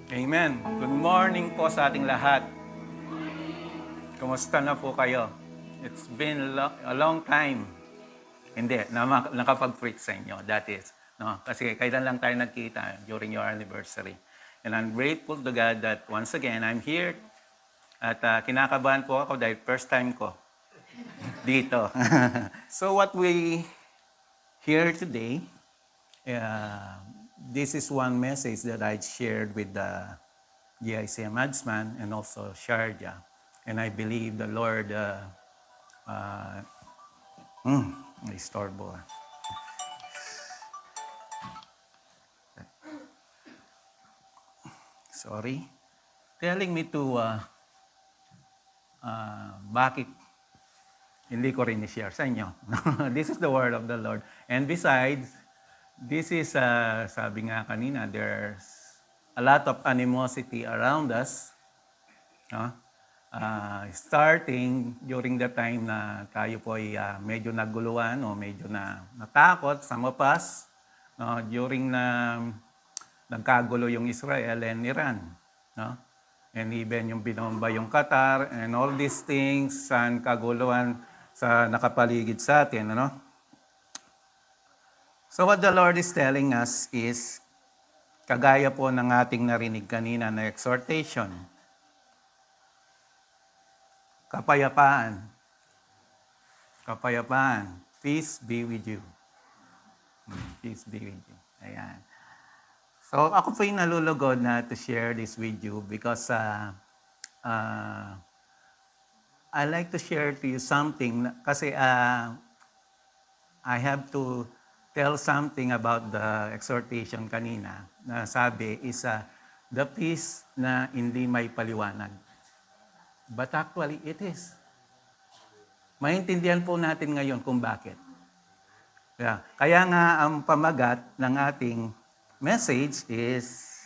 Amen. Good morning po sa ating lahat. Kumusta na po kayo? It's been a long time. Hindi, nakapag-preach sa inyo. That is. No? Kasi kailan lang tayo nagkita during your anniversary. And I'm grateful to God that once again, I'm here. At kinakabahan po ako dahil first time ko dito. So what we hear today, this is one message that I shared with the GICM Adsman and also Sharjah. And I believe the Lord, istorbo. Sorry. Telling me to, bakit hindi ko rin i-share sa inyo. This is the word of the Lord. And besides, this is, sabi nga kanina, there's a lot of animosity around us. No? Starting during the time na tayo po ay medyo naguluhan o medyo natakot, some of us, no? During na nagkagulo yung Israel and Iran. No? And even yung binomba yung Qatar and all these things, and kaguluhan sa nakapaligid sa atin. Ano? So what the Lord is telling us is, kagaya po ng ating narinig kanina na exhortation, kapayapaan. Kapayapaan. Peace be with you. Peace be with you. Ayan. So ako po yung nalulugod na to share this with you because I like to share to you something kasi I have to tell something about the exhortation kanina na sabi is the peace na hindi may paliwanag. But actually, it is. Maintindihan po natin ngayon kung bakit. Yeah. Kaya nga ang pamagat ng ating message is,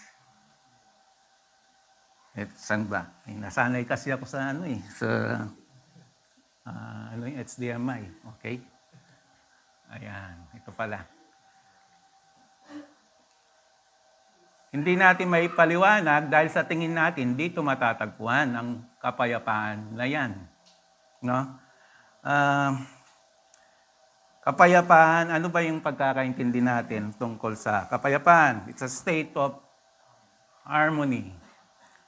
saan ba? Nasanay kasi ako sa yung HDMI. Okay? Ayan, ito pala. Hindi natin may paliwanag dahil sa tingin natin dito matatagpuan ang kapayapaan na yan. No? Kapayapaan, ano ba yung pagkakaintindi natin tungkol sa kapayapaan? It's a state of harmony.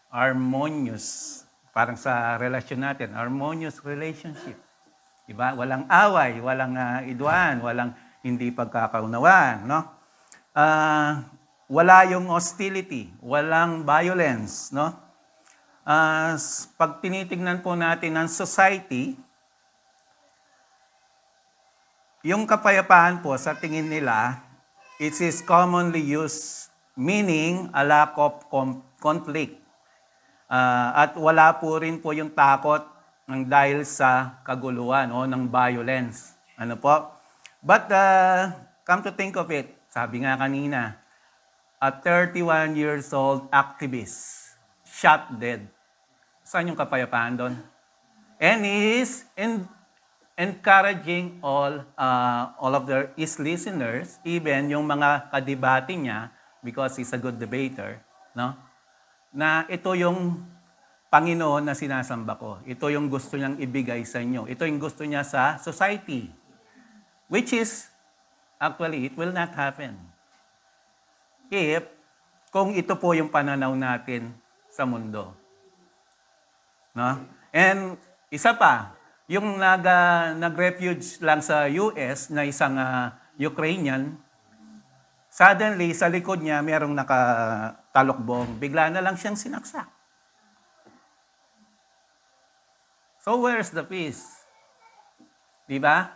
Harmonious. Parang sa relasyon natin, harmonious relationship. Diba? Walang away, walang idwan, walang hindi pagkakaunawaan. No? Wala yung hostility, walang violence, no? Pag tinitingnan po natin ang society, yung kapayapaan po sa tingin nila, it is commonly used, meaning a lack of conflict. At wala po rin po yung takot ng dahil sa kaguluhan o ng violence. Ano po? But come to think of it, sabi nga kanina, a 31 years old activist shot dead. Saan yung kapayapaan doon? And he is encouraging all of his listeners, even yung mga kadebate niya, because he's a good debater, no? Na ito yung Panginoon na sinasamba ko. Ito yung gusto niyang ibigay sa inyo. Ito yung gusto niya sa society. Which is, actually, it will not happen. Kung ito po yung pananaw natin sa mundo. No? And isa pa, yung nag-refuge lang sa US na isang Ukrainian, suddenly sa likod niya merong nakatalokbong, bigla na lang siyang sinaksak. So where's the peace? Diba?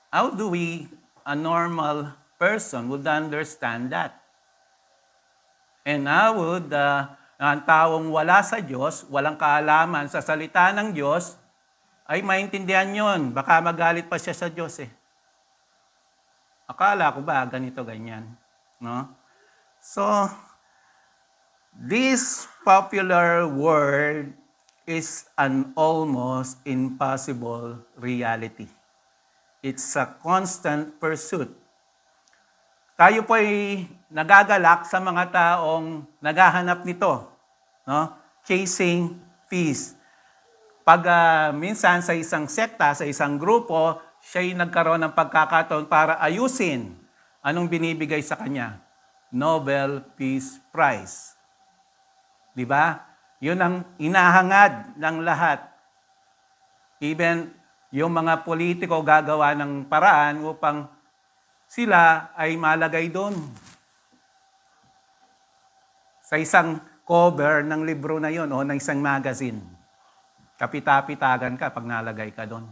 How do a normal person would understand that? And how would ang taong wala sa Diyos, walang kaalaman sa salita ng Diyos, ay maintindihan yon. Baka magalit pa siya sa Diyos eh. Akala ko ba ganito, ganyan? No? So, this popular word is an almost impossible reality. It's a constant pursuit. Tayo po ay nagagalak sa mga taong naghahanap nito, no? Chasing peace. Pag minsan sa isang sekta, sa isang grupo, siya'y nagkaroon ng pagkakataon para ayusin anong binibigay sa kanya. Nobel Peace Prize. Di ba? Yun ang inahangad ng lahat. Even yung mga politiko gagawa ng paraan upang sila ay malagay doon. Sa isang cover ng libro na yon o ng isang magazine. Kapita-pitagan ka pag nalagay ka doon.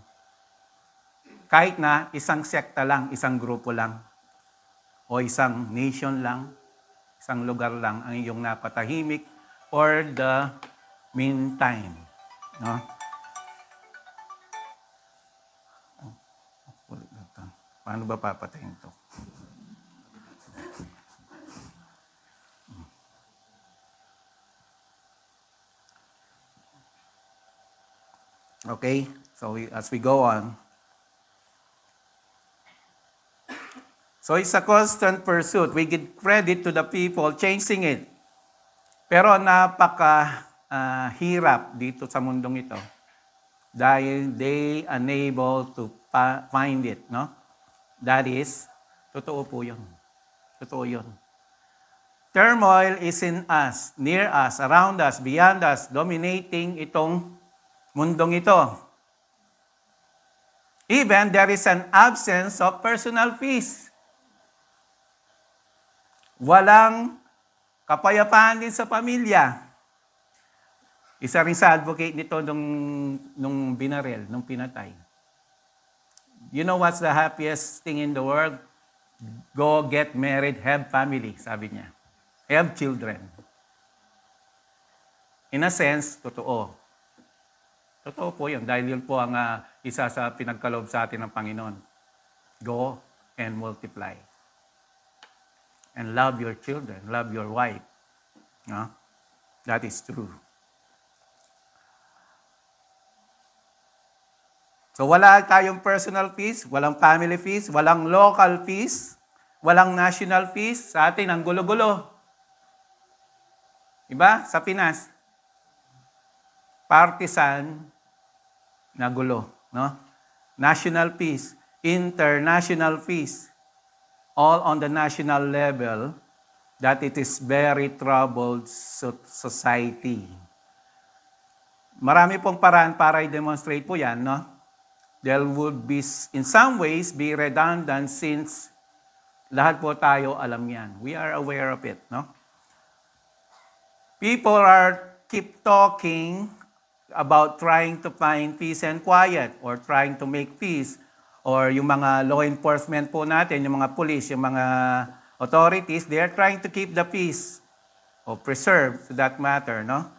Kahit na isang sekta lang, isang grupo lang, o isang nation lang, isang lugar lang ang iyong napatahimik for the meantime. No? Paano ba papatayin ito? Okay, so as we go on. So it's a constant pursuit. We give credit to the people chasing it. Pero napaka-hirap dito sa mundong ito dahil they unable to find it, no? That is, totoo po yun. Totoo yun. Turmoil is in us, near us, around us, beyond us, dominating itong mundong ito. Even there is an absence of personal peace. Walang kapayapaan din sa pamilya. Isa rin sa advocate nito nung binaril, nung pinatay. You know what's the happiest thing in the world? Go get married, have family, sabi niya. Have children. In a sense, totoo. Totoo po yun, dahil yun po ang isa sa pinagkaloob sa atin ng Panginoon. Go and multiply. And love your children, love your wife. No? That is true. So wala tayong personal peace, walang family peace, walang local peace, walang national peace. Sa atin, ang gulo-gulo. Iba? Sa Pinas. Partisan na gulo. No? National peace, international peace. All on the national level, that it is very troubled society. Marami pong paraan para i-demonstrate po yan, no? There would be, in some ways, be redundant since lahat po tayo alam yan. We are aware of it, no? People keep talking about trying to find peace and quiet or trying to make peace. Or yung mga law enforcement po natin, yung mga police, yung mga authorities, they are trying to keep the peace or preserve to that matter, no?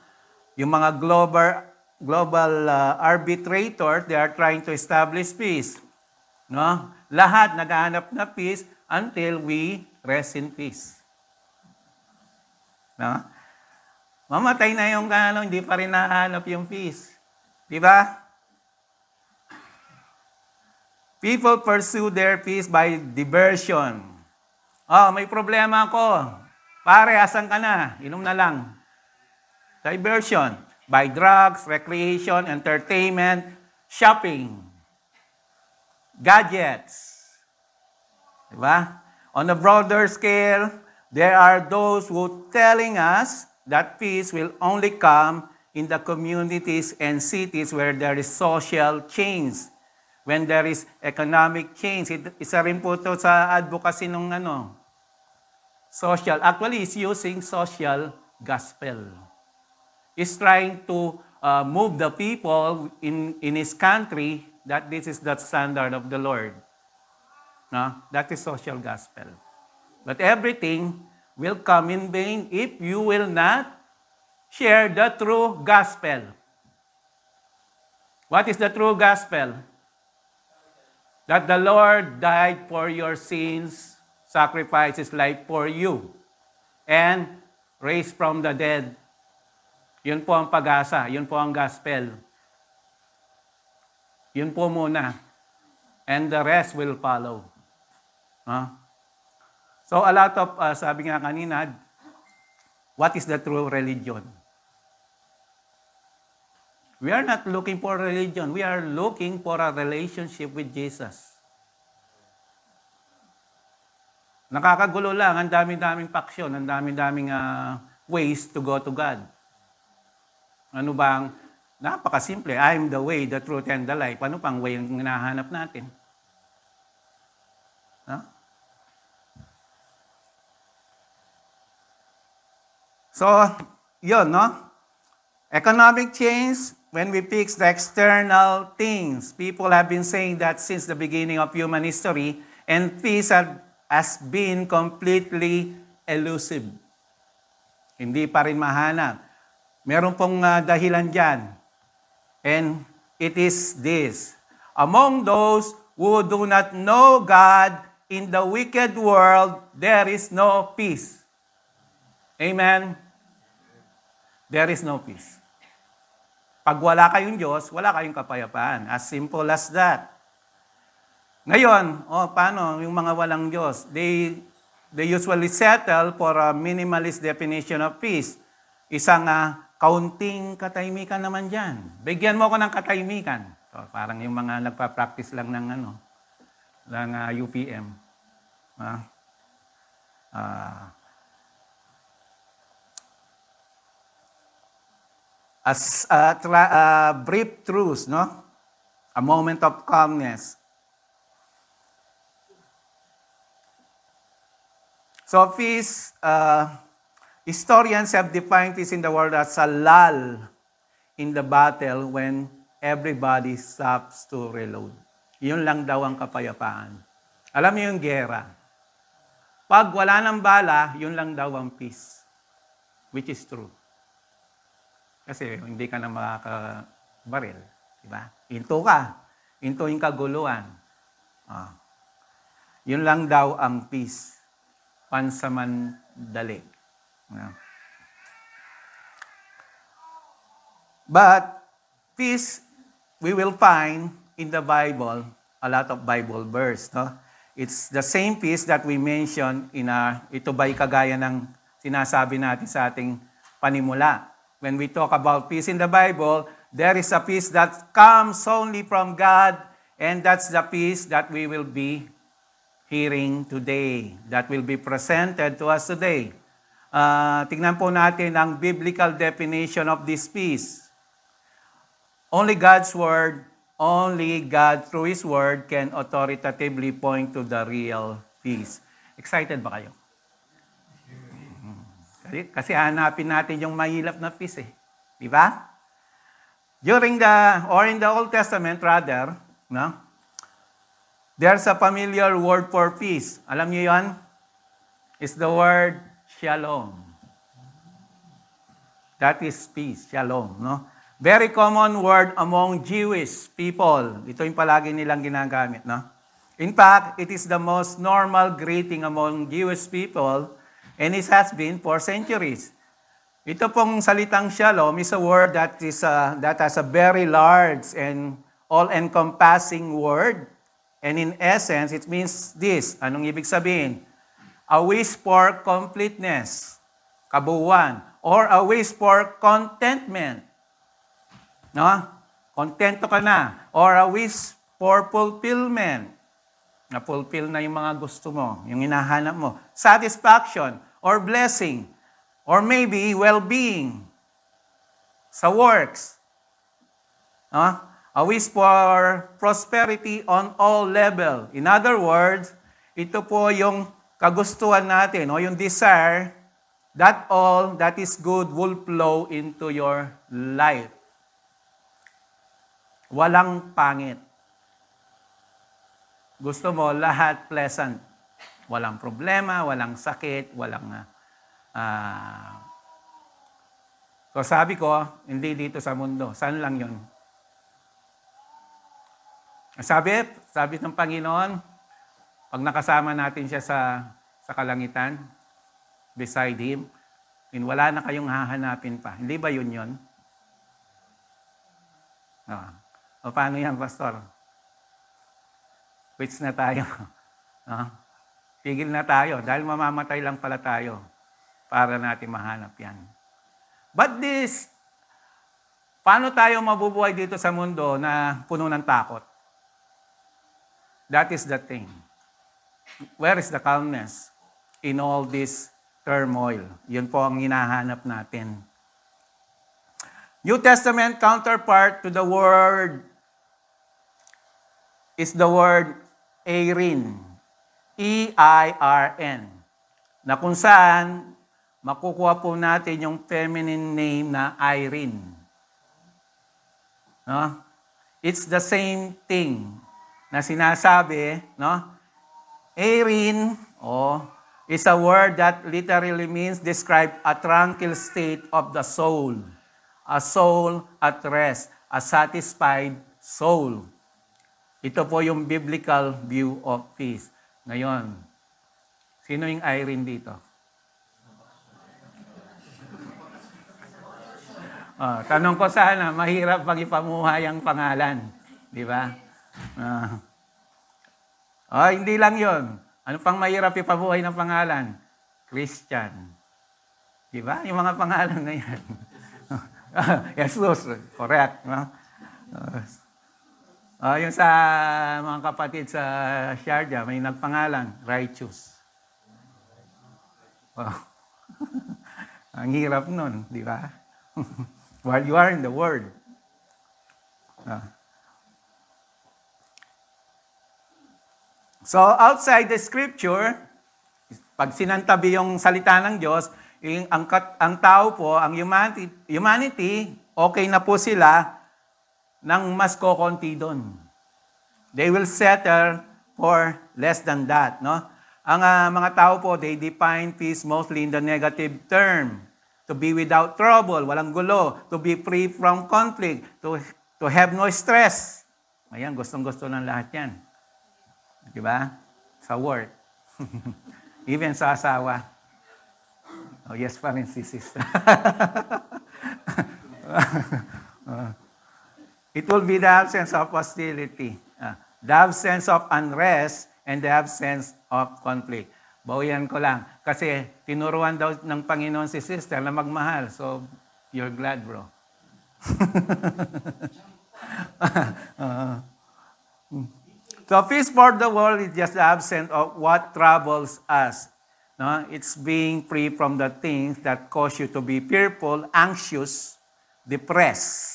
Yung mga global arbitrators, they are trying to establish peace. No? Lahat naghahanap na peace until we rest in peace. No? Mamatay na yung hindi pa rin nahanap yung peace. Di ba? People pursue their peace by diversion. Oh, may problema ako. Pare, asan ka na? Inom na lang. Diversion. By drugs, recreation, entertainment, shopping, gadgets. Diba? On a broader scale, there are those who telling us that peace will only come in the communities and cities where there is social change. When there is economic change. Isa rin po ito sa advocacy ng social. Actually, it's using social gospel. Is trying to move the people in his country that this is the standard of the Lord. No? That is social gospel. But everything will come in vain if you will not share the true gospel. What is the true gospel? That the Lord died for your sins, sacrificed His life for you, and raised from the dead. Yun po ang pag-asa. Yun po ang gospel. Yun po muna. And the rest will follow. Huh? So a lot of, sabi nga kanina, what is the true religion? We are not looking for religion. We are looking for a relationship with Jesus. Nakakagulo lang, ang dami-daming paksyon, ang dami-daming ways to go to God. Ano bang, napakasimple, I am the way, the truth, and the life. Ano pang way ang hinahanap natin? Huh? So, yun, no? Economic change, when we fix the external things, people have been saying that since the beginning of human history, and peace has been completely elusive. Hindi pa rin mahanap. Meron pong dahilan dyan. And it is this. Among those who do not know God in the wicked world, there is no peace. Amen? There is no peace. Pag wala kayong Diyos, wala kayong kapayapaan. As simple as that. Ngayon, paano yung mga walang Diyos? They usually settle for a minimalist definition of peace. Isang kaunting katahimikan naman dyan. Bigyan mo ako ng katahimikan. So, parang yung mga nagpa-practice lang ng UPM. As a brief truth, no? A moment of calmness. So peace, historians have defined peace in the world as a lull in the battle when everybody stops to reload. Yun lang daw ang kapayapaan. Alam niyo yung gera. Pag wala ng bala, yun lang daw ang peace. Which is true. Kasi hindi ka na makakabaril. Diba? Into ka. Into yung kaguluhan. Yun lang daw ang peace. Pansamandali. But peace, we will find in the Bible, a lot of Bible verse. No? It's the same peace that we mentioned in ito ba'y kagaya ng sinasabi natin sa ating panimula. When we talk about peace in the Bible, there is a peace that comes only from God, and that's the peace that we will be hearing today, that will be presented to us today. Tingnan po natin ang biblical definition of this peace. Only God's Word, only God through His Word can authoritatively point to the real peace. Excited ba kayo? Kasi hanapin natin yung mahilap na peace eh. Di ba? In the Old Testament rather, no? There's a familiar word for peace. Alam niyo yon? It's the word shalom. That is peace, shalom, no? Very common word among Jewish people. Ito yung palagi nilang ginagamit, no? In fact, it is the most normal greeting among Jewish people. And it has been for centuries. Ito pong salitang shalom is a word that has a very large and all-encompassing word. And in essence, it means this. Anong ibig sabihin? A wish for completeness, kabuuan, or a wish for contentment. No? Kontento ka na. Or a wish for fulfillment. Na-fulfill na yung mga gusto mo, yung hinahanap mo. Satisfaction, or blessing, or maybe well-being sa works. A wish for prosperity on all level. In other words, ito po yung kagustuhan natin, o yung desire that all that is good will flow into your life. Walang pangit. Gusto mo lahat pleasant. Walang problema, walang sakit, walang... So sabi ko, hindi dito sa mundo. Saan lang yun? Sabi ng Panginoon, pag nakasama natin siya sa kalangitan, beside Him, wala na kayong hahanapin pa. Hindi ba yun? O paano yan, Pastor? Quits na tayo. tigil na tayo dahil mamamatay lang pala tayo para natin mahanap yan. But paano tayo mabubuhay dito sa mundo na puno ng takot? That is the thing. Where is the calmness in all this turmoil? Yun po ang hinahanap natin. New Testament counterpart to the word is the word Eirin. E-I-R-N. Na kung saan makukuha po natin yung feminine name na Irene. No? It's the same thing na sinasabi, no? Eirin, is a word that literally means describe a tranquil state of the soul. A soul at rest. A satisfied soul. Ito po yung biblical view of peace. Ngayon, sino yung Irene dito? Tanong ko sana, mahirap pag ipamuhay ang pangalan. Di ba? Hindi lang yon. Ano pang mahirap ipamuhay ng pangalan? Christian. Di ba? Yung mga pangalan na yan. Jesus, correct. No? Yung sa mga kapatid sa Sharjah, may nagpangalan, righteous. Ang hirap nun, di ba? While you are in the Word. So, outside the Scripture, pag sinantabi yung salita ng Diyos, ang tao po, ang humanity, okay na po sila nang mas kokonti doon. They will settle for less than that. No? Ang mga tao po, they define peace mostly in the negative term. To be without trouble, walang gulo. To be free from conflict. To have no stress. Ayan, gustong-gusto ng lahat yan. Diba? Sa work. Even sa asawa. Oh, yes pa rin si sister. It will be the absence of hostility, the absence of unrest, and the absence of conflict. Bawian ko lang. Kasi tinuruan daw ng Panginoon si sister na magmahal. So, you're glad, bro. So, peace for the world is just the absence of what troubles us. No? It's being free from the things that cause you to be fearful, anxious, depressed.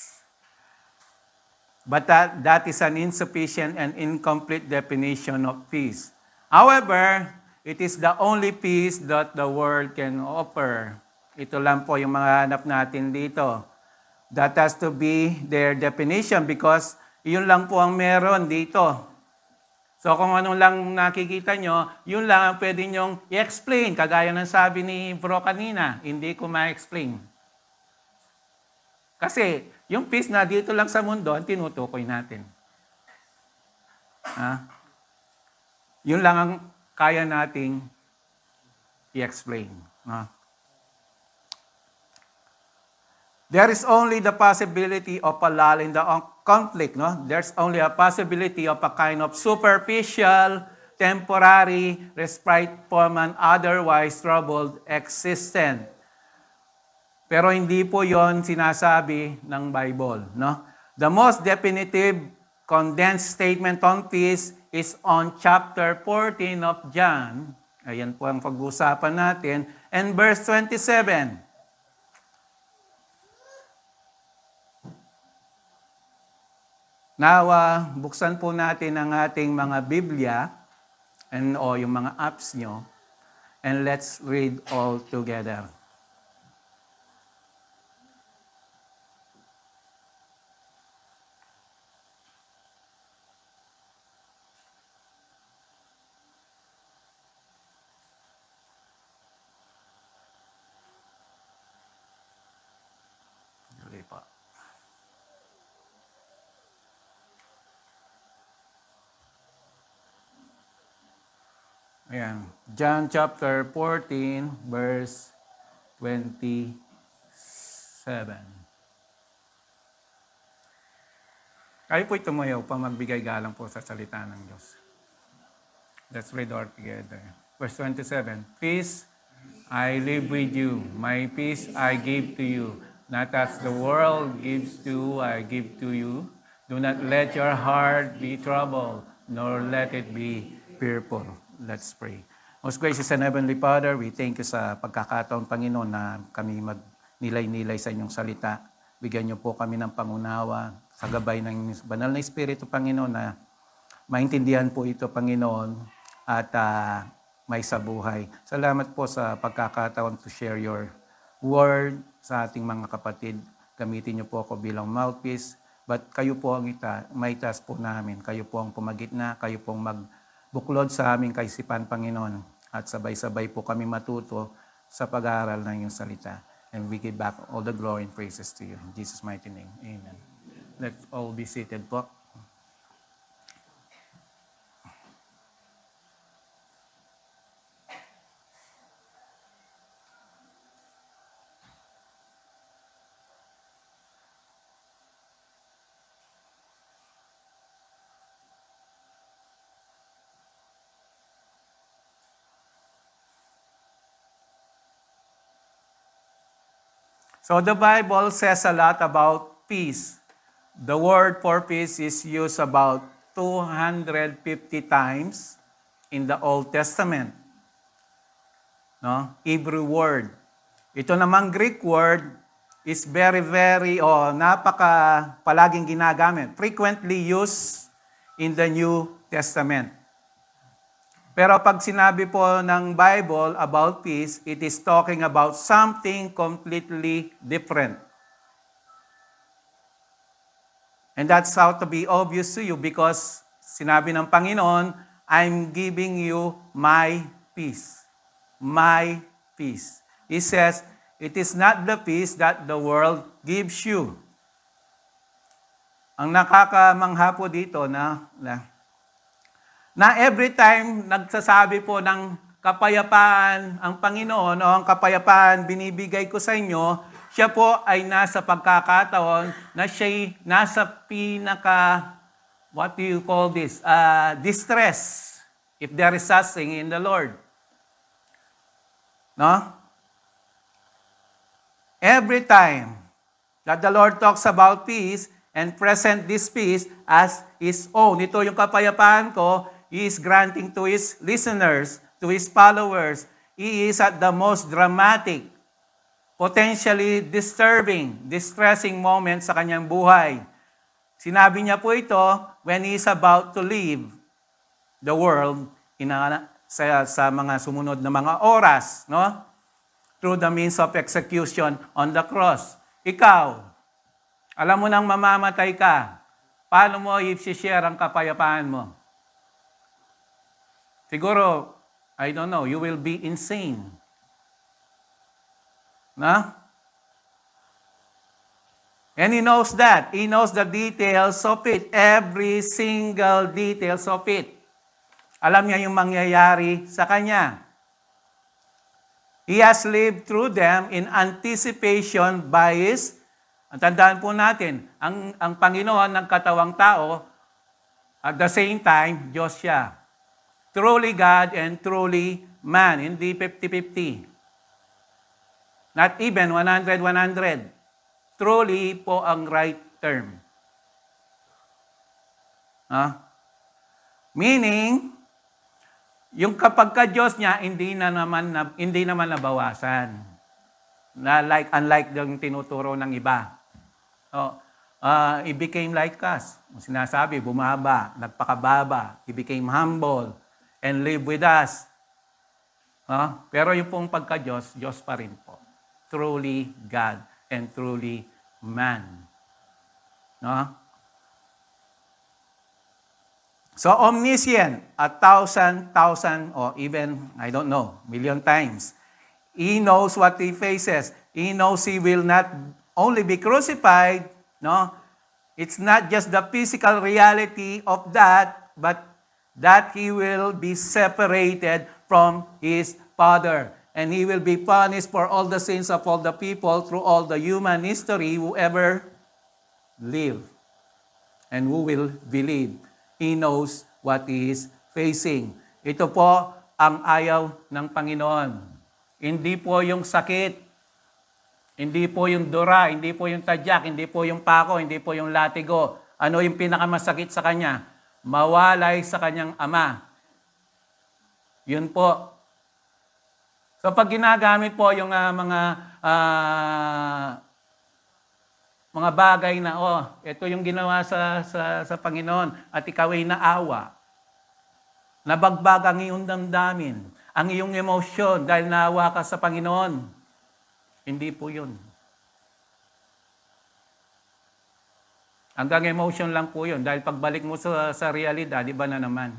But that is an insufficient and incomplete definition of peace. However, it is the only peace that the world can offer. Ito lang po yung mga hanap natin dito. That has to be their definition because yun lang po ang meron dito. So kung ano lang nakikita nyo, yun lang ang pwede nyong i-explain. Kagaya ng sabi ni Bro kanina, hindi ko ma-explain. Kasi yung peace na dito lang sa mundo, ang tinutukoy natin. Yun lang ang kaya nating i-explain. There is only the possibility of a lull in the conflict. No? There's only a possibility of a kind of superficial, temporary respite from an otherwise troubled existence. Pero hindi po yon sinasabi ng Bible. No? The most definitive condensed statement on peace is on chapter 14 of John. Ayan po ang pag-uusapan natin. And verse 27. Now, buksan po natin ang ating mga Biblia o yung mga apps nyo and let's read all together. Ayan. John chapter 14, verse 27. Kayo po'y tumayo pa magbigay galang po sa salita ng Diyos. Let's read all together. Verse 27, Peace I live with you, my peace I give to you. Not as the world gives to, I give to you. Do not let your heart be troubled, nor let it be fearful. Let's pray. Most gracious and Heavenly Father, we thank you sa pagkakataon, Panginoon, na kami magnilay-nilay sa inyong salita. Bigyan niyo po kami ng pangunawa sa gabay ng banal na Espiritu, Panginoon, na maintindihan po ito, Panginoon, at may sabuhay. Salamat po sa pagkakataon to share your word sa ating mga kapatid. Gamitin niyo po ako bilang mouthpiece, but kayo po ang may task po namin. Kayo po ang pumagitna, kayo po ang magbuklod sa aming kaisipan, Panginoon. At sabay-sabay po kami matuto sa pag-aaral ng iyong salita. And we give back all the glory and praises to you. In Jesus' mighty name, amen. Let's all be seated po. So the Bible says a lot about peace. The word for peace is used about 250 times in the Old Testament. No? Hebrew word. Ito namang Greek word is very, palaging ginagamit. Frequently used in the New Testament. Pero pag sinabi po ng Bible about peace, it is talking about something completely different. And that's how to be obvious to you because sinabi ng Panginoon, I'm giving you my peace. My peace. He says, it is not the peace that the world gives you. Ang nakakamangha po dito na every time nagsasabi po ng kapayapaan ang Panginoon o ang kapayapaan binibigay ko sa inyo, siya po ay nasa pagkakataon na siya'y nasa what do you call this? Distress, if there is suffering in the Lord. No? Every time that the Lord talks about peace and present this peace as His own, ito yung kapayapaan ko, He is granting to His listeners, to His followers. He is at the most dramatic, potentially disturbing, distressing moment sa kanyang buhay. Sinabi niya po ito when He is about to leave the world sa mga sumunod na mga oras, no? Through the means of execution on the cross. Ikaw, alam mo nang mamamatay ka, paano mo i-share ang kapayapaan mo? Siguro, I don't know, you will be insane. Na? And He knows that. He knows the details of it. Every single details of it. Alam niya yung mangyayari sa Kanya. He has lived through them in anticipation by His. Tandaan po natin, ang Panginoon ng katawang tao, at the same time, Diyos siya. Truly God and truly man. Hindi 50-50. Not even 100-100. Truly po ang right term. Meaning, yung kapag ka-Diyos niya, hindi naman nabawasan. Unlike yung tinuturo ng iba. He became like us. Sinasabi, bumaba, nagpakababa. He became humble and live with us. Pero yung pong pagka-Diyos, Diyos pa rin po. Truly God and truly man. So omniscient, 1,000, or even, I don't know, million times. He knows what He faces. He knows He will not only be crucified, no? It's not just the physical reality of that, but that He will be separated from His Father. And He will be punished for all the sins of all the people through all the human history who ever lived and who will believe. He knows what He is facing. Ito po ang ayaw ng Panginoon. Hindi po yung sakit, hindi po yung dura, hindi po yung tadyak, hindi po yung pako, hindi po yung latigo. Ano yung pinakamasakit sa kanya? Mawalay sa kanyang ama. Yun po. So pag ginagamit po yung mga bagay na, ito yung ginawa sa Panginoon at ikaw ay naawa. Nabagbag ang iyong damdamin, ang iyong emosyon dahil naawa ka sa Panginoon. Hindi po yun. Hanggang emotion lang po yun dahil pagbalik mo sa realidad, iba na naman.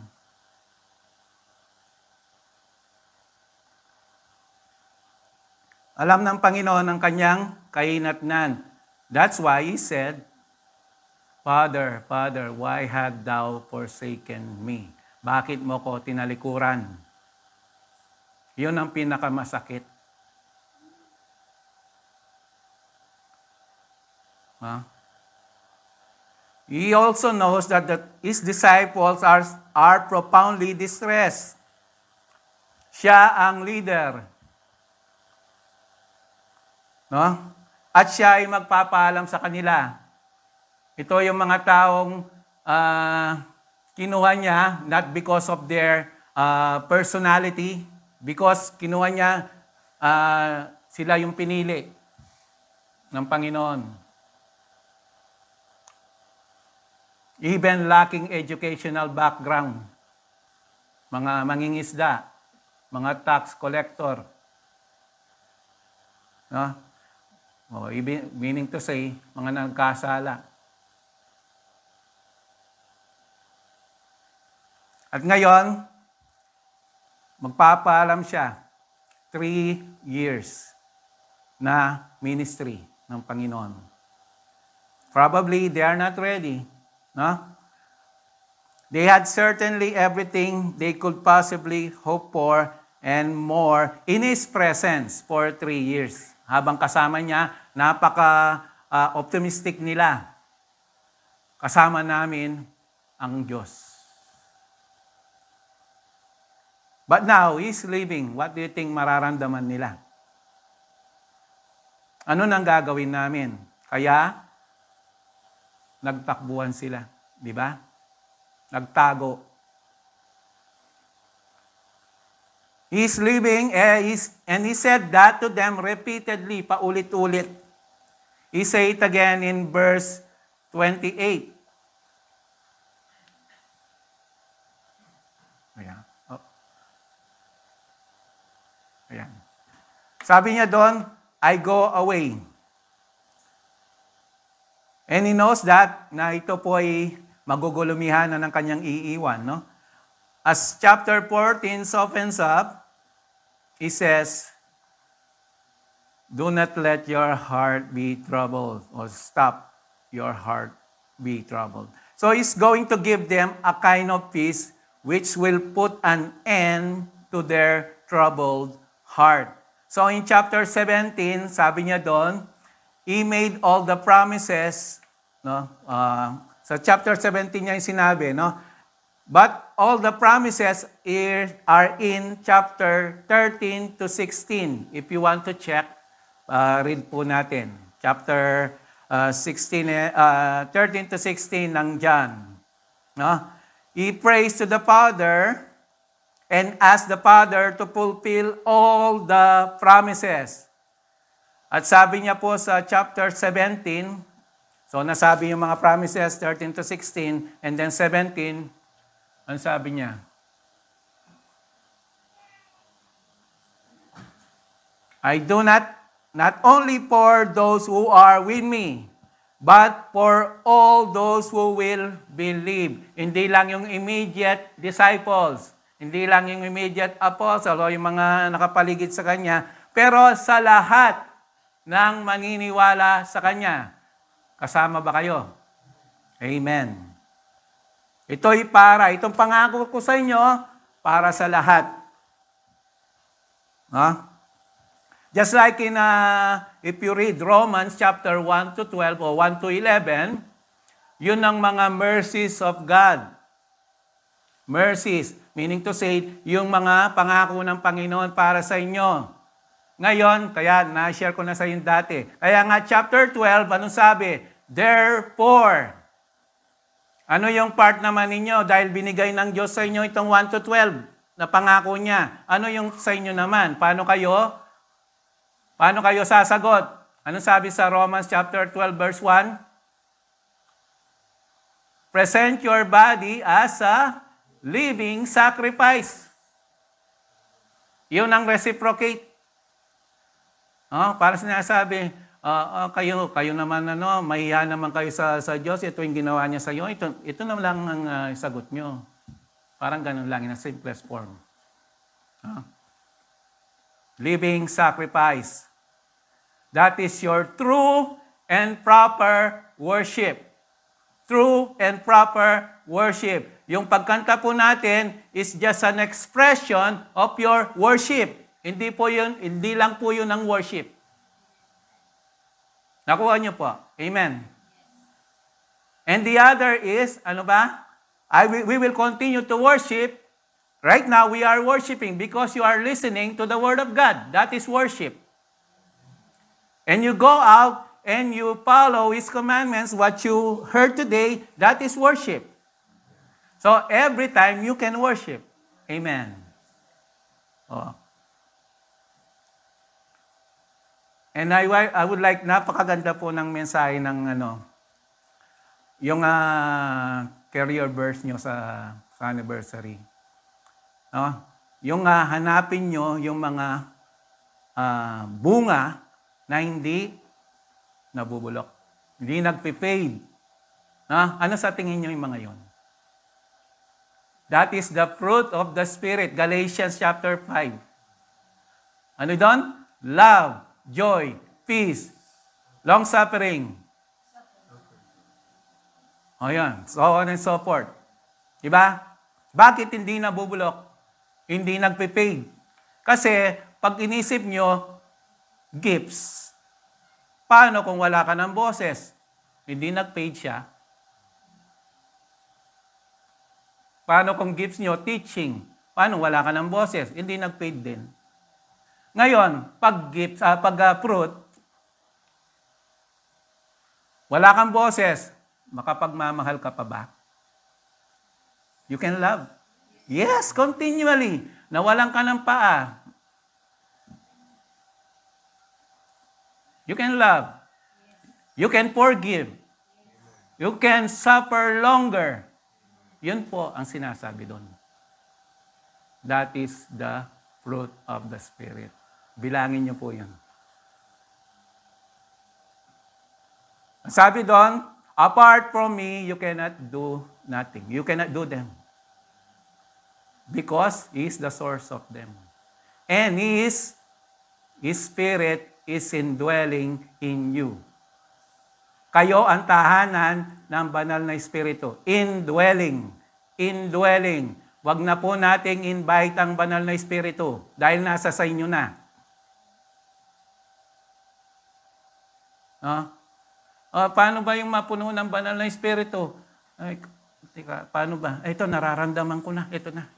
Alam ng Panginoon ang kanyang kahinatnan. That's why He said, Father, Father, why hast thou forsaken me? Bakit mo ko tinalikuran? Yun ang pinakamasakit. He also knows that His disciples are profoundly distressed. Siya ang leader. No? At siya ay magpapaalam sa kanila. Ito yung mga taong kinuha niya, not because of their personality, because kinuha niya, sila yung pinili ng Panginoon. Even lacking educational background, mga mangingisda, mga tax collector. No? Meaning to say, mga nagkasala. At ngayon, magpapaalam siya, 3 years na ministry ng Panginoon. Probably they are not ready. No? They had certainly everything they could possibly hope for and more in His presence for 3 years. Habang kasama niya, napaka-optimistic nila. Kasama namin ang Diyos. But now, He's leaving. What do you think mararamdaman nila? Ano nang gagawin namin? Kaya, nagtakbuhan sila. Di ba? Nagtago. He's leaving, and He said that to them repeatedly, paulit-ulit. He said it again in verse 28. Ayan. Ayan. Sabi niya doon, I go away. And He knows that, na ito po ay magugulumihan na ng kanyang iiwan, no? As chapter 14 softens up, He says, do not let your heart be troubled, or stop your heart be troubled. So He's going to give them a kind of peace which will put an end to their troubled heart. So in chapter 17, sabi niya doon, He made all the promises, no? Sa chapter 17 niya yung sinabi, no? But all the promises are in chapter 13 to 16. If you want to check, read po natin. Chapter 13 to 16 ng John. No? He prays to the Father and asks the Father to fulfill all the promises. At sabi niya po sa chapter 17, so nasabi yung mga promises, 13 to 16, and then 17, ang sabi niya? I do not only for those who are with me, but for all those who will believe. Hindi lang yung immediate disciples, hindi lang yung immediate apostle o yung mga nakapaligid sa kanya, pero sa lahat ng maniniwala sa kanya. Kasama ba kayo? Amen. Itong pangako ko sa inyo, para sa lahat. Just like if you read Romans chapter 1 to 12 o 1 to 11, yun ang mga mercies of God. Mercies. Meaning to say, yung mga pangako ng Panginoon para sa inyo. Ngayon, kaya na-share ko na sa inyo dati. Kaya nga chapter 12, anong sabi? Therefore, ano yung part naman ninyo? Dahil binigay ng Diyos sa inyo itong 1 to 12 na pangako niya. Ano yung sa inyo naman? Paano kayo sasagot? Ano sabi sa Romans chapter 12 verse 1? Present your body as a living sacrifice. Yun ang reciprocate. Para sinasabi, kayo naman mahiya naman kayo sa Diyos, ito yung ginawa niya sa iyo, ito na lang ang sagot nyo. Parang ganun lang, in a simplest form. Living sacrifice. That is your true and proper worship. True and proper worship. Yung pagkanta po natin is just an expression of your worship. Hindi lang po yun ang worship. Nakuha niyo po. Amen. And the other is, ano ba? We will continue to worship. Right now, we are worshiping because you are listening to the Word of God. That is worship. And you go out and you follow His commandments, what you heard today, that is worship. So, every time you can worship. Amen. And I would like, napakaganda po ng mensahe ng yung career verse nyo sa anniversary. Yung hanapin nyo yung mga bunga na hindi nabubulok. Hindi nagpe-fade. Ano sa tingin nyo yung mga yon? That is the fruit of the Spirit. Galatians chapter 5. Ano doon? Love, joy, peace, long-suffering. Yan. So on and so forth. Diba? Bakit hindi nabubulok? Hindi nagpe-fade? Kasi, pag inisip nyo, gifts. Paano kung wala ka ng boses? Hindi nag-fade siya. Paano kung gifts nyo, teaching? Paano wala ka ng boses? Hindi nag-fade din. Ngayon, pag fruit, wala kang boses, makapagmamahal ka pa ba? You can love. Yes, continually. Nawalan ka ng paa. You can love. You can forgive. You can suffer longer. Yun po ang sinasabi doon. That is the fruit of the Spirit. Bilangin niyo po yun. Sabi doon, apart from me, you cannot do nothing. You cannot do them. Because He is the source of them. And His Spirit is indwelling in you. Kayo ang tahanan ng banal na Espiritu. Indwelling. Indwelling. Wag na po nating invite ang banal na Espiritu dahil nasa sa inyo na. Paano ba yung mapuno ng banal na Espiritu? Ay, paano ba? Ito, nararamdaman ko na. Ito na.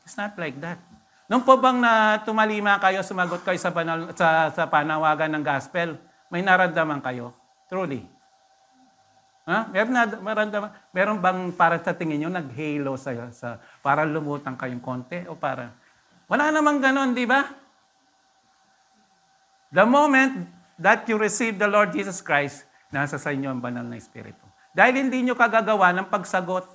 It's not like that. Nung po bang tumalima kayo, sumagot kayo sa panawagan ng gospel, may naramdaman kayo? Truly. Meron bang para sa tingin nyo, nag-halo para lumutang kayong konti? O para? Wala namang ganon, di ba? The moment that you receive the Lord Jesus Christ, nasa sa inyo ang banal na Espiritu. Dahil hindi nyo kagagawa ng pagsagot.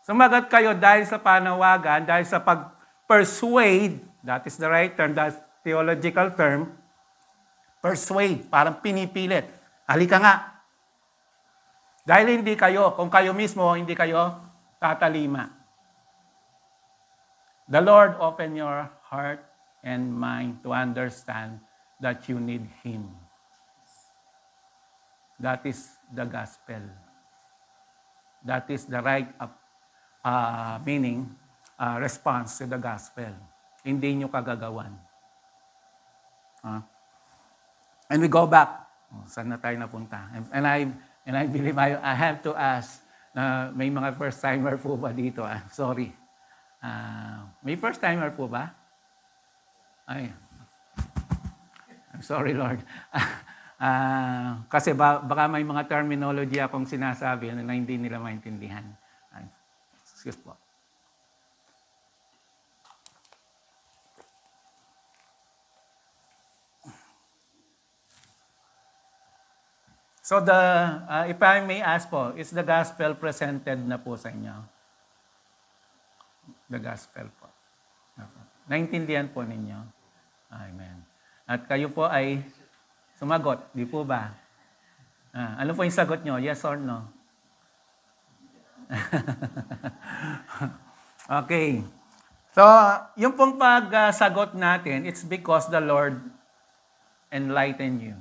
Sumagot kayo dahil sa panawagan, dahil sa pag-persuade, that is the right term, that's theological term, persuade, parang pinipilit. Halika nga. Dahil hindi kayo, kung kayo mismo, hindi kayo tatalima. The Lord open your heart and mind to understand that you need Him. That is the gospel. That is the right response to the gospel. Hindi nyo kagagawan. And we go back. Saan na tayo napunta? And I believe I have to ask May mga first-timer po ba dito? Sorry. May first-timer po ba? Ay, I'm sorry, Lord. Kasi baka may mga terminology akong sinasabi na hindi nila maintindihan. Excuse po. So if I may ask po, is the gospel presented na po sa inyo? The gospel po. Naintindihan po ninyo? Amen. At kayo po ay sumagot, di po ba? Ano po yung sagot nyo? Yes or no? Okay. So, yung pong pagsagot natin, it's because the Lord enlightened you.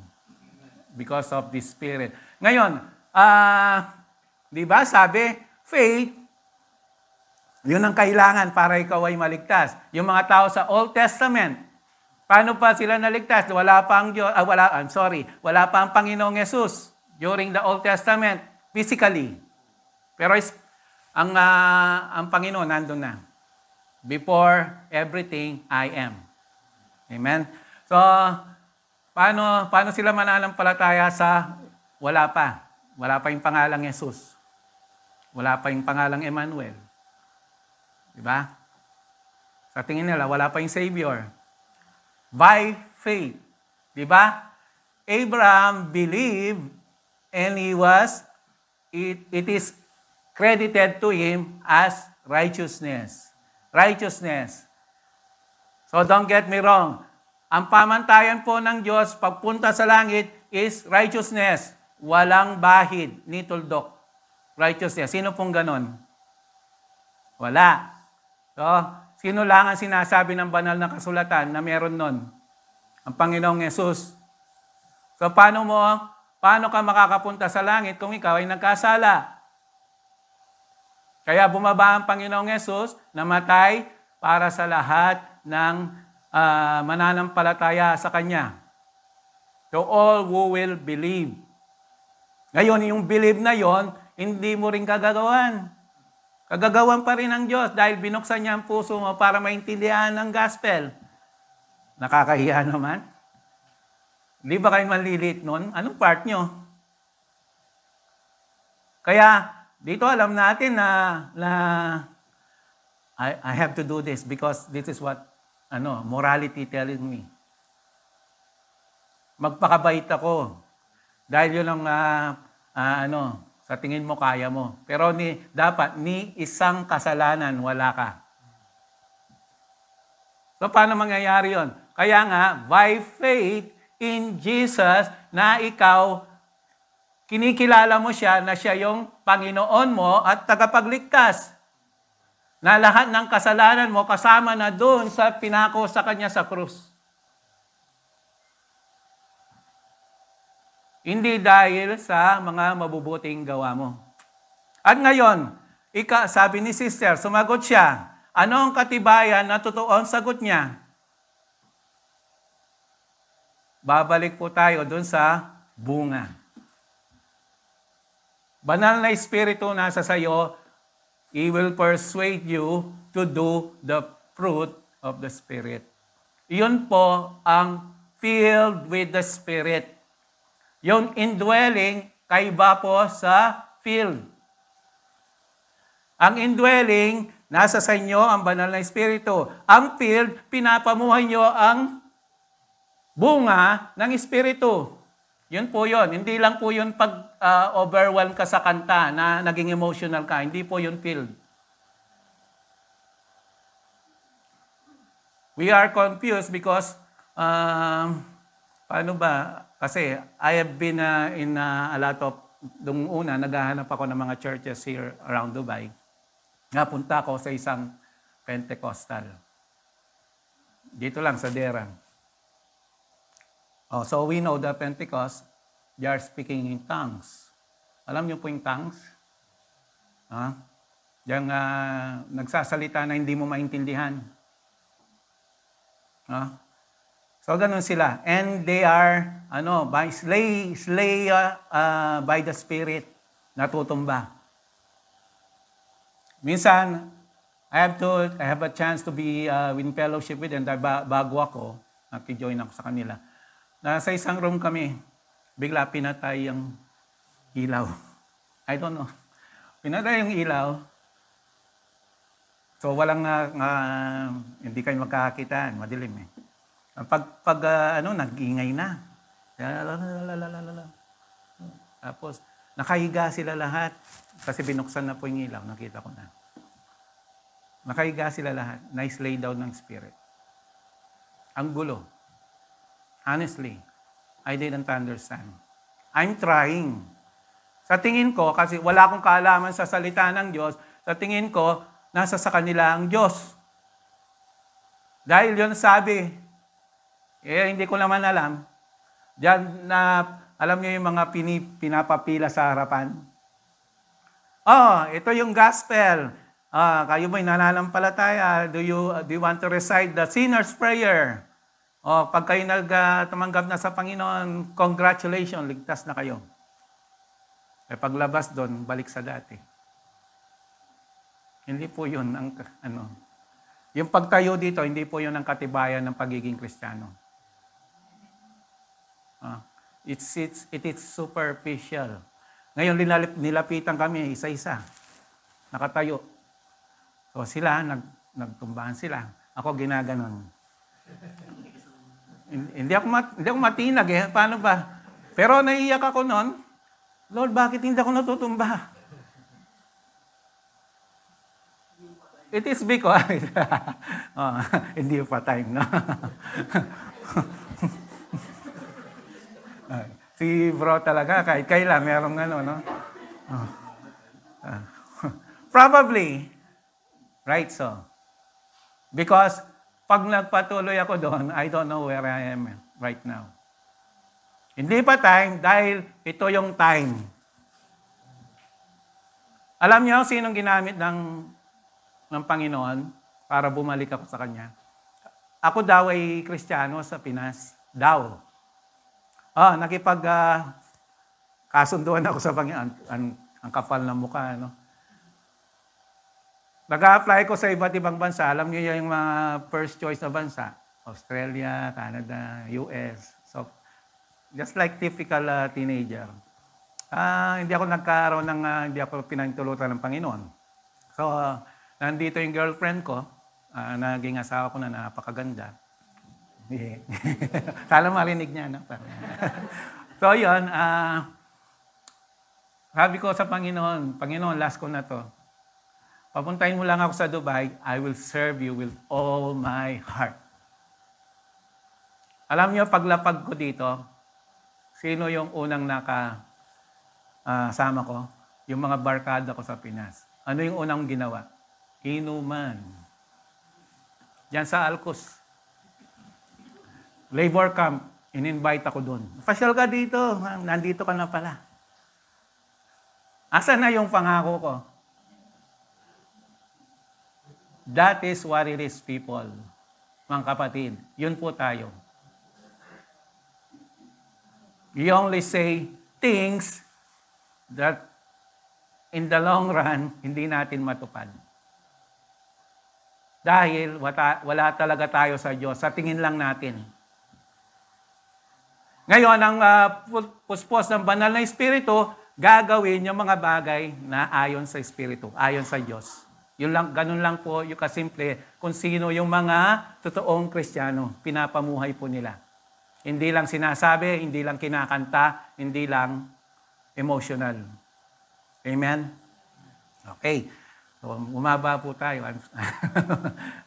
Because of the Spirit. Ngayon, di ba sabi, faith, yun ang kailangan para ikaw ay maligtas. Yung mga tao sa Old Testament, paano pa sila naligtas? Wala pa ang Panginoong Yesus during the Old Testament, physically. Pero ang Panginoon nandun na. Before everything, I am. Amen? So, paano sila mananampalataya sa wala pa? Wala pa yung pangalang Yesus. Wala pa yung pangalang Emmanuel. Diba? Sa tingin nila, wala pa yung Savior. By faith. Diba? Abraham believed and it is credited to him as righteousness. Righteousness. So don't get me wrong. Ang pamantayan po ng Diyos pagpunta sa langit is righteousness. Walang bahid ni tuldok. Righteousness. Sino pong ganon? Wala. So, sino lang ang sinasabi ng banal na kasulatan na meron nun? Ang Panginoong Yesus. So, paano ka makakapunta sa langit kung ikaw ay nagkasala? Kaya bumaba ang Panginoong Yesus, namatay para sa lahat ng mananampalataya sa Kanya. To all who will believe. Ngayon, yung believe na yon, hindi mo rin kagagawan. Kagagawan pa rin ng Diyos dahil binuksan niya ang puso mo para maintindihan ang gospel. Nakakahiya naman. Hindi ba kayo manlilit nun? Anong part nyo? Kaya, dito alam natin na I have to do this because this is what morality telling me. Magpakabait ako. Dahil yun ang sa tingin mo kaya mo. Pero dapat ni isang kasalanan wala ka. So paano mangyayari yon? Kaya nga, by faith in Jesus, na ikaw, kinikilala mo siya na siya yung Panginoon mo at tagapagligtas. Na lahat ng kasalanan mo kasama na doon sa pinako sa Kanya sa krus. Hindi dahil sa mga mabubuting gawa mo. At ngayon, sabi ni sister, sumagot siya. Ano ang katibayan na totoo ang sagot niya? Babalik po tayo doon sa bunga. Banal na Espiritu nasa sayo, He will persuade you to do the fruit of the Spirit. Iyon po ang filled with the Spirit. Yung indwelling, kaiba po sa filled. Ang indwelling, nasa sa inyo ang banal na Espiritu. Ang filled, pinapamuhay nyo ang bunga ng Espiritu. Yun po yun. Hindi lang po yun pag overwhelm ka sa kanta na naging emotional ka. Hindi po yun filled. We are confused because, paano ba? Kasi I have been in a lot of, nung una, naghahanap ako ng mga churches here around Dubai. Napunta ako sa isang Pentecostal. Dito lang sa Derang. So we know the Pentecost, they are speaking in tongues. Alam niyo po yung tongues? Yung nagsasalita na hindi mo maintindihan. So, ganun sila. And they are, by the Spirit, natutumba. Minsan, I have a chance to be in fellowship with them. Dahil bago ako, nakijoin ako sa kanila. Nasa isang room kami, bigla pinatay ang ilaw. I don't know. Pinatay yung ilaw. So walang hindi kayo magkakakitaan, madilim eh. Pag nag-ingay na. Tapos, nakahiga sila lahat. Kasi binuksan na po yung ilaw, nakita ko na. Nakahiga sila lahat. Nice lay down ng spirit. Ang gulo. Honestly, I didn't understand. I'm trying. Sa tingin ko, kasi wala akong kaalaman sa salita ng Diyos, sa tingin ko, nasa sa kanila ang Diyos. Dahil yun sabi, hindi ko naman alam. Diyan na, alam niyo yung mga pinapapila sa harapan? Ito yung gospel. Kayo ba'y nananampalataya? Do you want to recite the sinner's prayer? Pag kayo tumanggap na sa Panginoon, congratulations, ligtas na kayo. Paglabas doon, balik sa dati. Hindi po yun yung pagtayo dito, hindi po yun ang katibayan ng pagiging Kristiyano. It is superficial. Ngayon, nilapitan kami isa-isa. Nakatayo. So sila, nagtumbahan sila. Ako ginaganon. Hindi ako matinag eh. Paano ba? Pero naiiyak ako noon. Lord, bakit hindi ako natutumba? It is because, hindi pa time, no? Si bro talaga, kahit kailan, merong no? Probably, right so. Because, pag nagpatuloy ako doon, I don't know where I am right now. Hindi pa time, dahil ito yung time. Alam niyo, sinong ginamit ng Panginoon para bumalik ako sa Kanya? Ako daw ay Kristiyano sa Pinas. Daw. Kasunduan ako sa Panginoon. Ang kapal ng mukha, no? Nag-a-apply ko sa iba't ibang bansa. Alam niyo yung mga first choice na bansa. Australia, Canada, US. So, just like typical teenager. Hindi ako nagkaroon hindi ako pinagtulutan ng Panginoon. So, nandito yung girlfriend ko. Naging asawa ko na napakaganda. Sana marinig niya, no? So, yun. Sabi ko sa Panginoon, Panginoon, last ko na to. Papuntahin mo lang ako sa Dubai, I will serve you with all my heart. Alam niyo, paglapag ko dito, sino yung unang sama ko? Yung mga barkada ko sa Pinas. Ano yung unang ginawa? Inuman. Diyan sa Alcos. Labor camp, in-invite ako doon. Pasyal ka dito, nandito ka na pala. Asan na yung pangako ko? That is what it is, people. Mga kapatid, yun po tayo. We only say things that in the long run, hindi natin matupad. Dahil wala talaga tayo sa Diyos, sa tingin lang natin. Ngayon, ang puspos ng banal na Espiritu, gagawin yung mga bagay na ayon sa Espiritu, ayon sa Diyos. Yun lang, ganun lang po yung kasimple kung sino yung mga totoong Kristiyano, pinapamuhay po nila. Hindi lang sinasabi, hindi lang kinakanta, hindi lang emotional. Amen? Okay. So, umaba po tayo.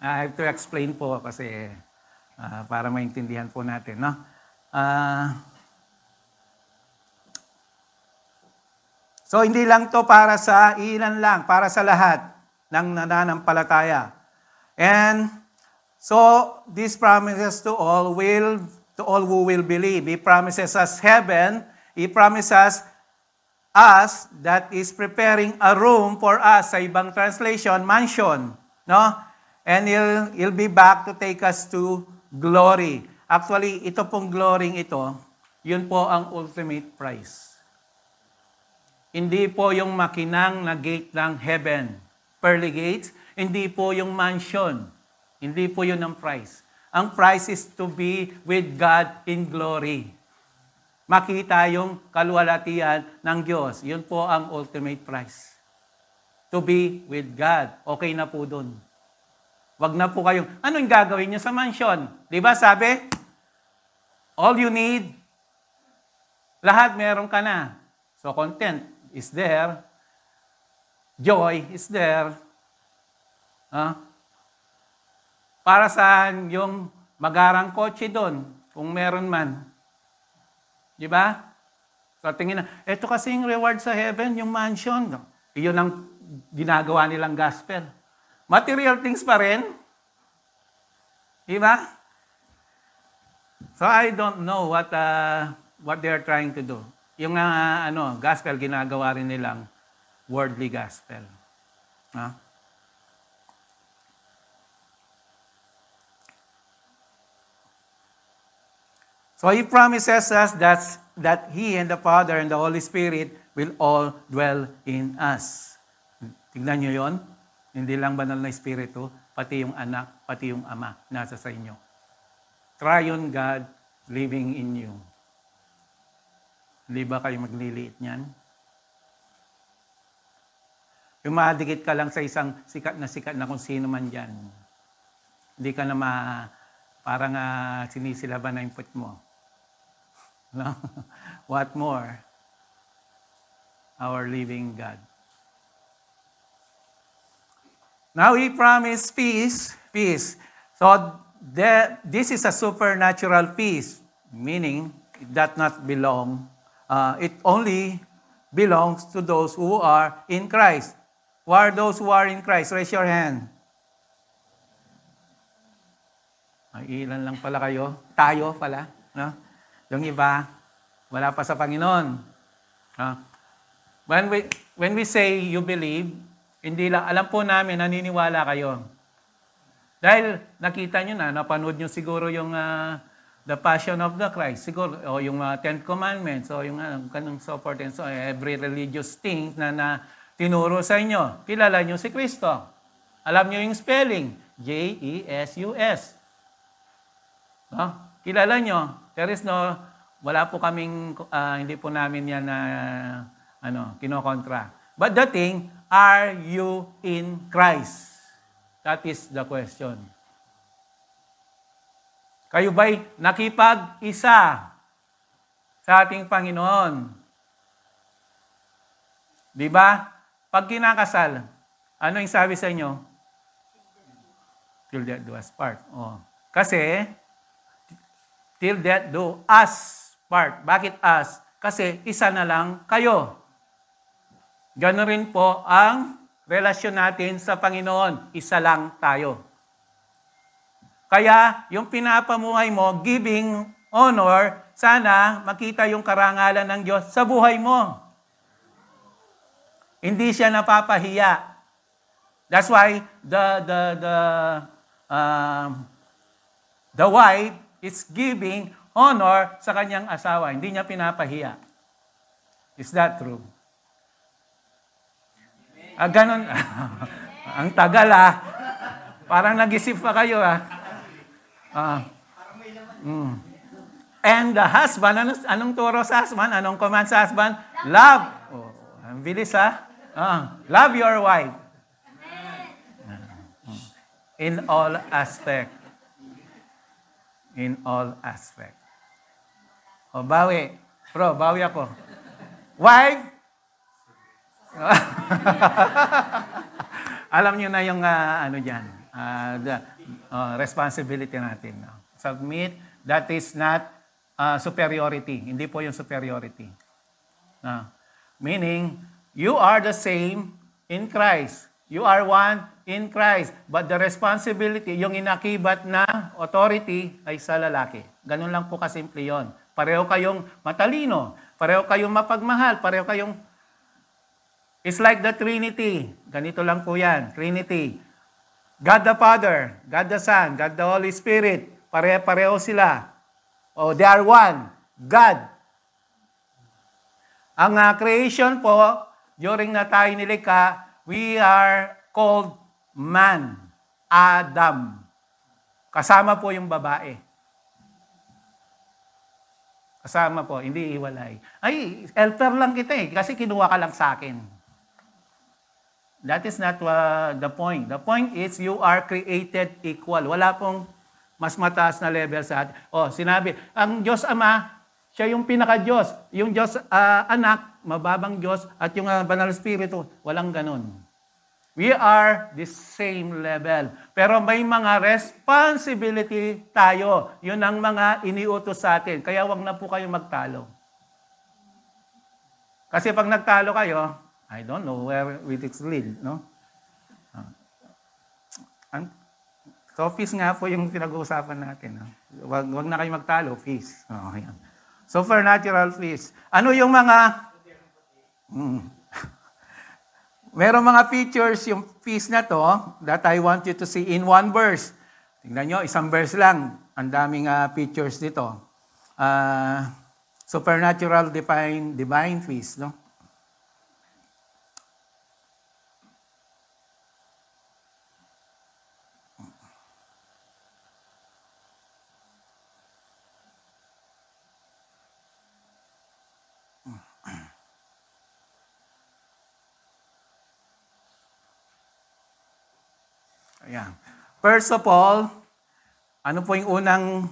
I have to explain po kasi para maintindihan po natin, no? So, hindi lang to para sa ilan lang, para sa lahat ng nananampalataya. And so, these promises to all who will believe. He promises us heaven. He promises us that is preparing a room for us. Sa ibang translation, mansion. No? And He'll be back to take us to glory. Actually, ito pong glory ito, yun po ang ultimate prize. Hindi po yung makinang na gate ng heaven. pearly gates, hindi po yung mansion. Hindi po yun ang price. Ang price is to be with God in glory. Makita yung kaluwalhatian ng Diyos. Yun po ang ultimate price. To be with God. Okay na po dun. Wag na po kayong, anong gagawin nyo sa mansion? Di ba sabi? All you need, lahat meron ka na. So content is there. Joy is there. Para saan yung magarang kotse doon, kung meron man. Di ba? So tingin na, eto kasi yung reward sa heaven, yung mansion. Iyon ang ginagawa nilang gospel. Material things pa rin. Di ba? So I don't know what they're trying to do. Yung gospel, ginagawa rin nilang worldly gospel. So He promises us that He and the Father and the Holy Spirit will all dwell in us. Tignan nyo yon. Hindi lang banal na Espiritu, pati yung anak, pati yung ama, nasa sa inyo. Triune God living in you. Hindi ba kayo magliliit niyan? Yung madikit ka lang sa isang sikat na kung sino man dyan. Hindi ka na parang sinisilaban na yung foot mo. No? What more? Our living God. Now He promised peace. So this is a supernatural peace, meaning it does not belong. It only belongs to those who are in Christ. Who are those who are in Christ? Raise your hand. Ay, ilan lang pala kayo? Tayo pala. No? Yung iba, wala pa sa Panginoon. When we say you believe, hindi lang, alam po namin, naniniwala kayo. Dahil nakita nyo na, napanood nyo siguro yung The Passion of the Christ, siguro, o yung Ten Commandments, o yung kanong so forth and so, every religious thing na tinuro sa inyo. Kilala nyo si Kristo. Alam nyo yung spelling, J-E-S-U-S. No? Kilala nyo. There is wala po kaming, hindi po namin yan kinokontra. But the thing, are you in Christ? That is the question. Kayo ba'y nakipag-isa sa ating Panginoon? Di ba? Pag kinakasal, ano yung sabi sa inyo? Till death do us part. Kasi, till death do us part. Bakit us? Kasi isa na lang kayo. Gano'n rin po ang relasyon natin sa Panginoon. Isa lang tayo. Kaya, yung pinapamuhay mo, giving honor, sana makita yung karangalan ng Diyos sa buhay mo. Hindi siya napapahiya. That's why the wife is giving honor sa kanyang asawa. Hindi niya pinapahiya. Is that true? Ganon. Ang tagal Parang nag-isip pa kayo And the husband, anong turo sa husband? Anong command sa husband? Love. Ang bilis love your wife. In all aspect. In all aspect. Bawi. Bawi ako. Wife. Alam niyo na yung dyan. Responsibility natin. Submit. That is not superiority. Hindi po yung superiority. Meaning, you are the same in Christ. You are one in Christ. But the responsibility, yung inakibat na authority ay sa lalaki. Ganun lang po kasimple yun. Pareho kayong matalino. Pareho kayong mapagmahal. Pareho kayong... It's like the Trinity. Ganito lang po yan. Trinity. God the Father, God the Son, God the Holy Spirit. Pareho sila. They are one. God. Ang creation po, during na tayo nilikha, we are called man, Adam. Kasama po yung babae. Kasama po, hindi iwalay. Ay, helper lang kita kasi kinuha ka lang sa akin. That is not the point. The point is you are created equal. Wala pong mas mataas na level sa atin. Sinabi, ang Diyos Ama, siya yung pinaka-Diyos. Yung Diyos Anak, mababang Diyos, at yung Banal Espiritu, walang ganun. We are the same level. Pero may mga responsibility tayo. Yun ang mga iniutos sa atin. Kaya wag na po kayo magtalo. Kasi pag nagtalo kayo, I don't know where it lead, no? So, peace nga po yung pinag-uusapan natin. No? Wag na kayo magtalo, peace. Yan. Supernatural peace. Ano yung mga... Merong mga features yung peace na to that I want you to see in one verse. Tingnan nyo, isang verse lang. Ang daming features dito. Supernatural divine peace, no? Ayan. First of all, ano po yung unang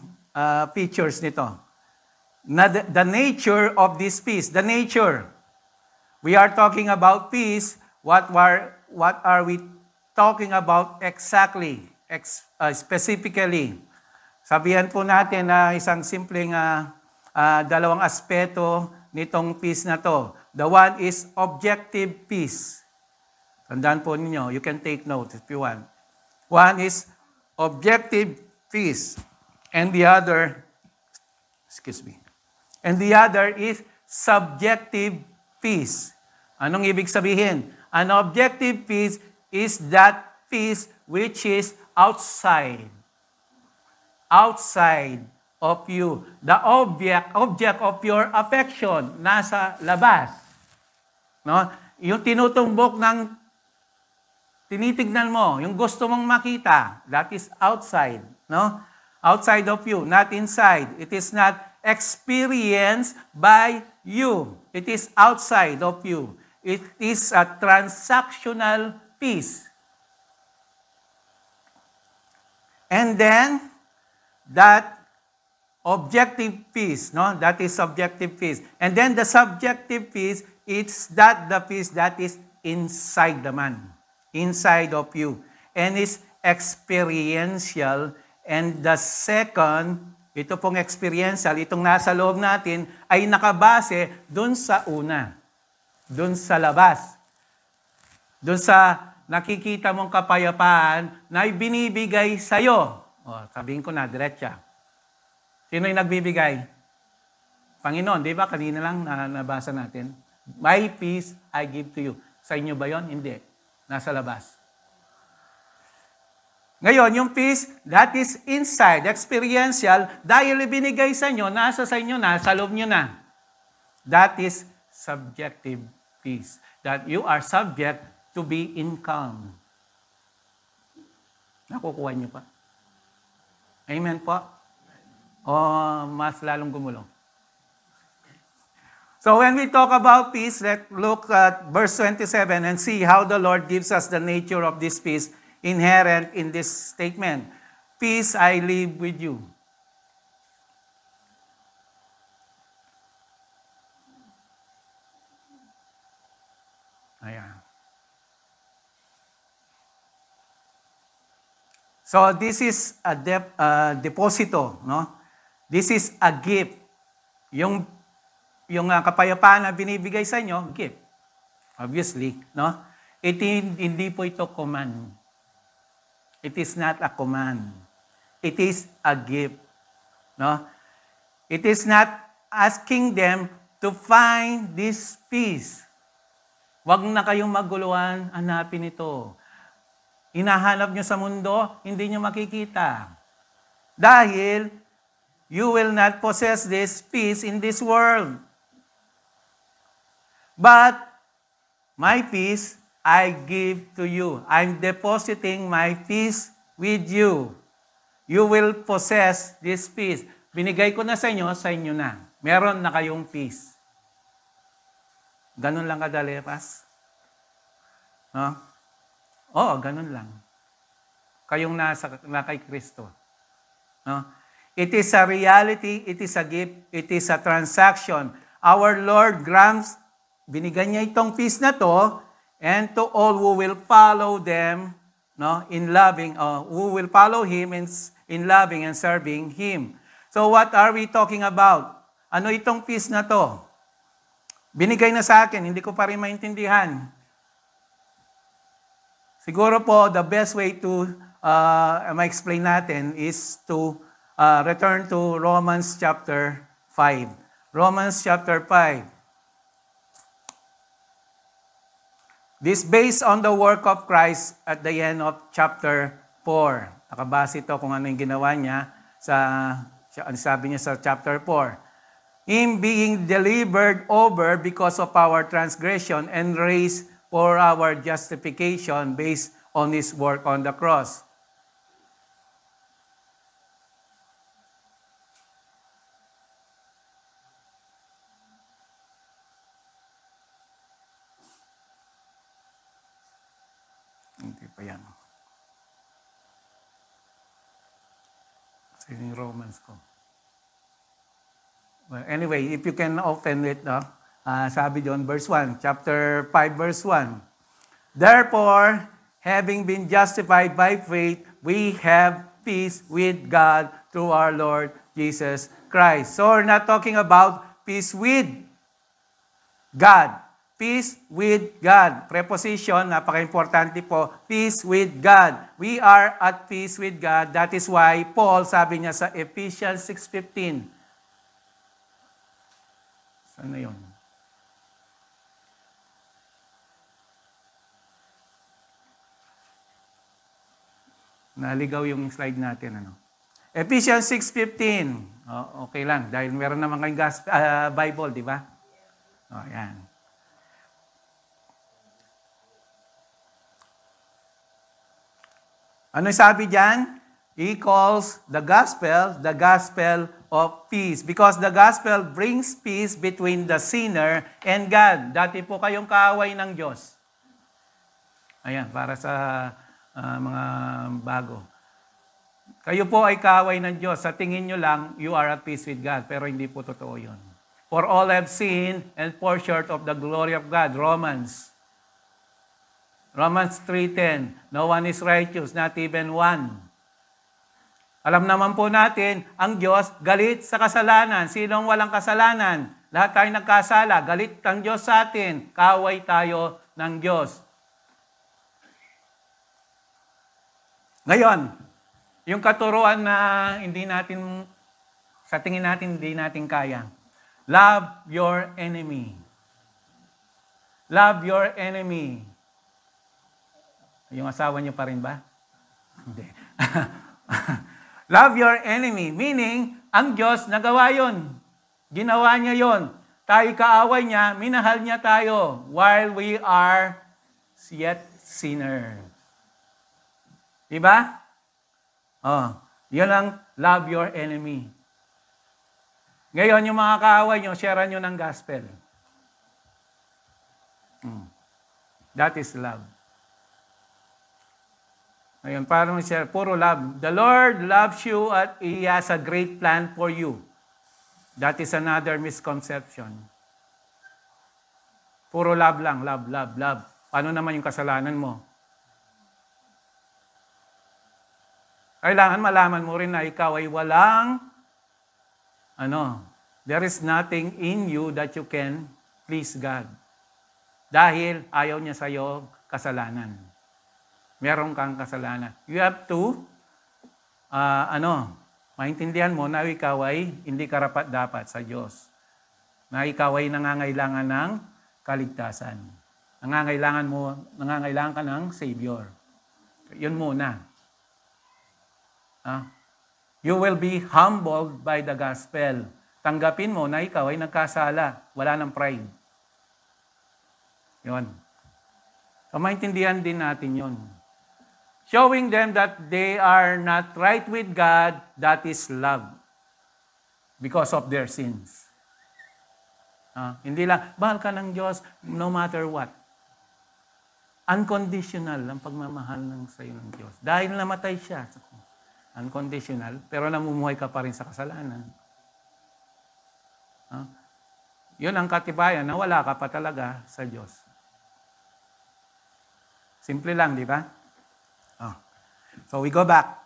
features nito? The nature of this peace. The nature. We are talking about peace. What are we talking about exactly? Specifically. Sabihan po natin na isang simpleng dalawang aspeto nitong peace na to. The one is objective peace. Tandaan po ninyo. You can take note if you want. One is objective peace, and the other, and the other is subjective peace. Anong ibig sabihin? An objective peace is that peace which is outside of you. The object of your affection, nasa labas. No? Yung tinutumbok ng tinitignan mo, yung gusto mong makita, that is outside, no? Outside of you, not inside. It is not experienced by you. It is outside of you. It is a transactional peace. And then, that objective peace, no? That is subjective peace. And then the subjective peace, it's the peace that is inside the man. Inside of you. And is experiential. And the second, ito pong experiential, itong nasa loob natin, ay nakabase dun sa una. Dun sa labas. Dun sa nakikita mong kapayapaan na ibinibigay sa'yo. Sabihin ko na, diretsa. Sino yung nagbibigay? Panginoon, di ba? Kanina lang nabasa natin. My peace I give to you. Sa inyo ba yon? Hindi. Nasa labas. Ngayon, yung peace, that is inside, experiential, dahil ibinigay sa inyo, nasa sa inyo na, sa loob nyo na. That is subjective peace. That you are subject to be in calm. Nakukuha nyo pa? Amen po? O mas lalong gumulong? So when we talk about peace, let's look at verse 27 and see how the Lord gives us the nature of this peace inherent in this statement. Peace I leave with you. Ayan. So this is a deposito, no? This is a gift. Yung kapayapaan na binibigay sa inyo, gift. Obviously, no? Hindi po ito command. It is not a command. It is a gift. No? It is not asking them to find this peace. Huwag na kayong maguluhan, hanapin ito. Hinahanap nyo sa mundo, hindi nyo makikita. Dahil, you will not possess this peace in this world. But, my peace I give to you. I'm depositing my peace with you. You will possess this peace. Binigay ko na sa inyo na. Meron na kayong peace. Ganun lang kadali, Pas? No? Oo, ganun lang. Kayong na kay Kristo. No? It is a reality, it is a gift, it is a transaction. Our Lord grants, binigyan niya itong peace na to, and to all who will follow them, no, in loving, who will follow Him in loving and serving Him. So what are we talking about? Ano itong peace na to? Binigay na sa akin, hindi ko pa rin maintindihan. Siguro po, the best way to ma-explain natin is to return to Romans chapter 5. Romans chapter 5. This based on the work of Christ at the end of chapter 4. Nakabase ito kung ano yung ginawa niya sabi niya sa chapter 4. Him being delivered over because of our transgression and raised for our justification based on His work on the cross. Hindi pa yan. Kasi yung Romans ko. Well, anyway, if you can open it, sabi doon, verse 1, chapter 5, verse 1. Therefore, having been justified by faith, we have peace with God through our Lord Jesus Christ. So we're not talking about peace with God. Peace with God. Preposition, napaka-importante po. Peace with God. We are at peace with God. That is why Paul, sabi niya sa Ephesians 6:15, saan na yun? Naligaw yung slide natin. Ephesians 6:15. Okay lang, dahil meron naman kayong Bible, di ba? Yan. Ano sabi dyan? He calls the gospel of peace. Because the gospel brings peace between the sinner and God. Dati po kayong kaaway ng Diyos. Ayan, para sa mga bago. Kayo po ay kaaway ng Diyos. Sa tingin nyo lang, you are at peace with God. Pero hindi po totoo yun. For all have sinned and fall short of the glory of God. Romans 3:10. No one is righteous, not even one. Alam naman po natin, ang Diyos galit sa kasalanan. Sinong walang kasalanan? Lahat tayo nagkasala. Galit ang Diyos sa atin. Kaaway tayo ng Diyos. Ngayon, yung katuruan na sa tingin natin, hindi natin kaya. Love your enemy. Love your enemy. Yung asawa niyo pa rin ba? Hindi. Love your enemy, meaning, ang Diyos nagawa yun. Ginawa niya yon. Tayo kaaway niya, minahal niya tayo while we are yet sinners. Diba? Yun ang love your enemy. Ngayon, yung mga kaaway nyo, share nyo ng gospel. That is love. Ngayon, parang share, puro love. The Lord loves you at He has a great plan for you. That is another misconception. Puro love lang, love, love, love. Paano naman yung kasalanan mo? Kailangan malaman mo rin na ikaw ay walang, there is nothing in you that you can please God. Dahil ayaw niya sa'yo kasalanan. Meron kang kasalanan. You have to, maintindihan mo na ikaw ay hindi karapat-dapat sa Diyos. Na ikaw ay nangangailangan ng kaligtasan. Nangangailangan ka ng Savior. Yun muna. You will be humbled by the gospel. Tanggapin mo na ikaw ay nagkasala. Wala ng pride. Yun. So maintindihan din natin yon. Showing them that they are not right with God, that is love. Because of their sins. Hindi lang, mahal ka ng Diyos no matter what. Unconditional ang pagmamahal ng sa'yo ng Diyos. Dahil namatay siya. Unconditional, pero namumuhay ka pa rin sa kasalanan. Yun ang katibayan na wala ka pa talaga sa Diyos. Simple lang, di ba? So we go back.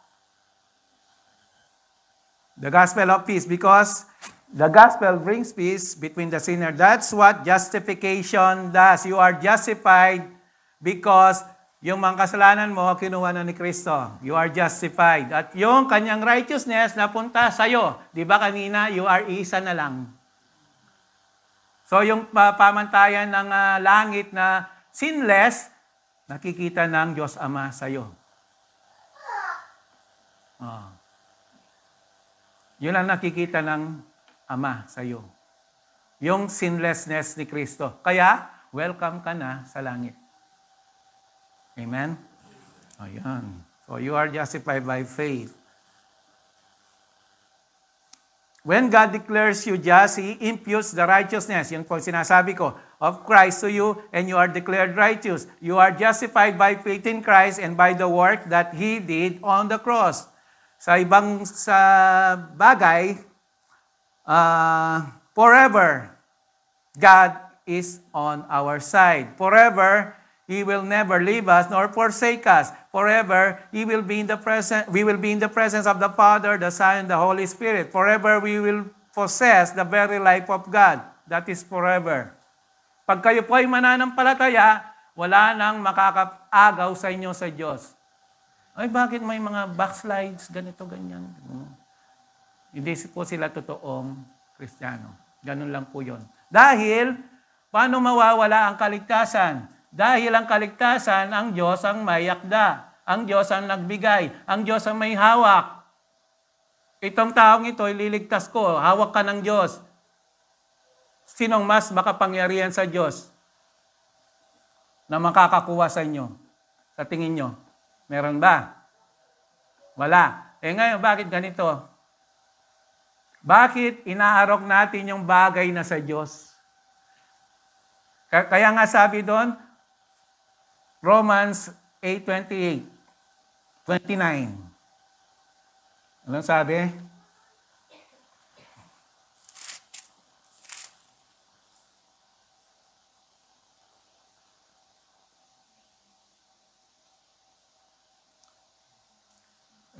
The gospel of peace, because the gospel brings peace between the sinner. That's what justification does. You are justified because yung mga kasalanan mo, kinuha na ni Kristo. You are justified. At yung kanyang righteousness napunta sa'yo. Di ba kanina, you are isa na lang. So yung pamantayan ng langit na sinless, nakikita ng Diyos Ama sa'yo. Yun ang nakikita ng Ama sa'yo. Yung sinlessness ni Kristo. Kaya, welcome ka na sa langit. Amen? Ayan. So you are justified by faith. When God declares you just, He imputes the righteousness. Yun po sinasabi ko, of Christ to you, and you are declared righteous. You are justified by faith in Christ and by the work that He did on the cross. Sa ibang bagay, forever, God is on our side. Forever, He will never leave us nor forsake us. Forever, we will be in the presence of the Father, the Son, and the Holy Spirit. Forever, we will possess the very life of God. That is forever. Pag kayo po ay mananampalataya, wala nang makakaagaw sa inyo sa Diyos. Ay, bakit may mga backslides, ganito, ganyan? Hindi po sila totoong Kristiyano. Ganun lang po yun. Dahil, paano mawawala ang kaligtasan? Dahil ang kaligtasan, ang Diyos ang may yakda. Ang Diyos ang nagbigay. Ang Diyos ang may hawak. Itong taong ito, ililigtas ko. Hawak ka ng Diyos. Sinong mas makapangyarihan sa Diyos na makakakuha sa inyo? Sa tingin nyo? Meron ba? Wala. Ngayon, bakit ganito? Bakit inaarok natin yung bagay na sa Diyos? Kaya nga sabi doon, Romans 8:28, 29. Anong sabi?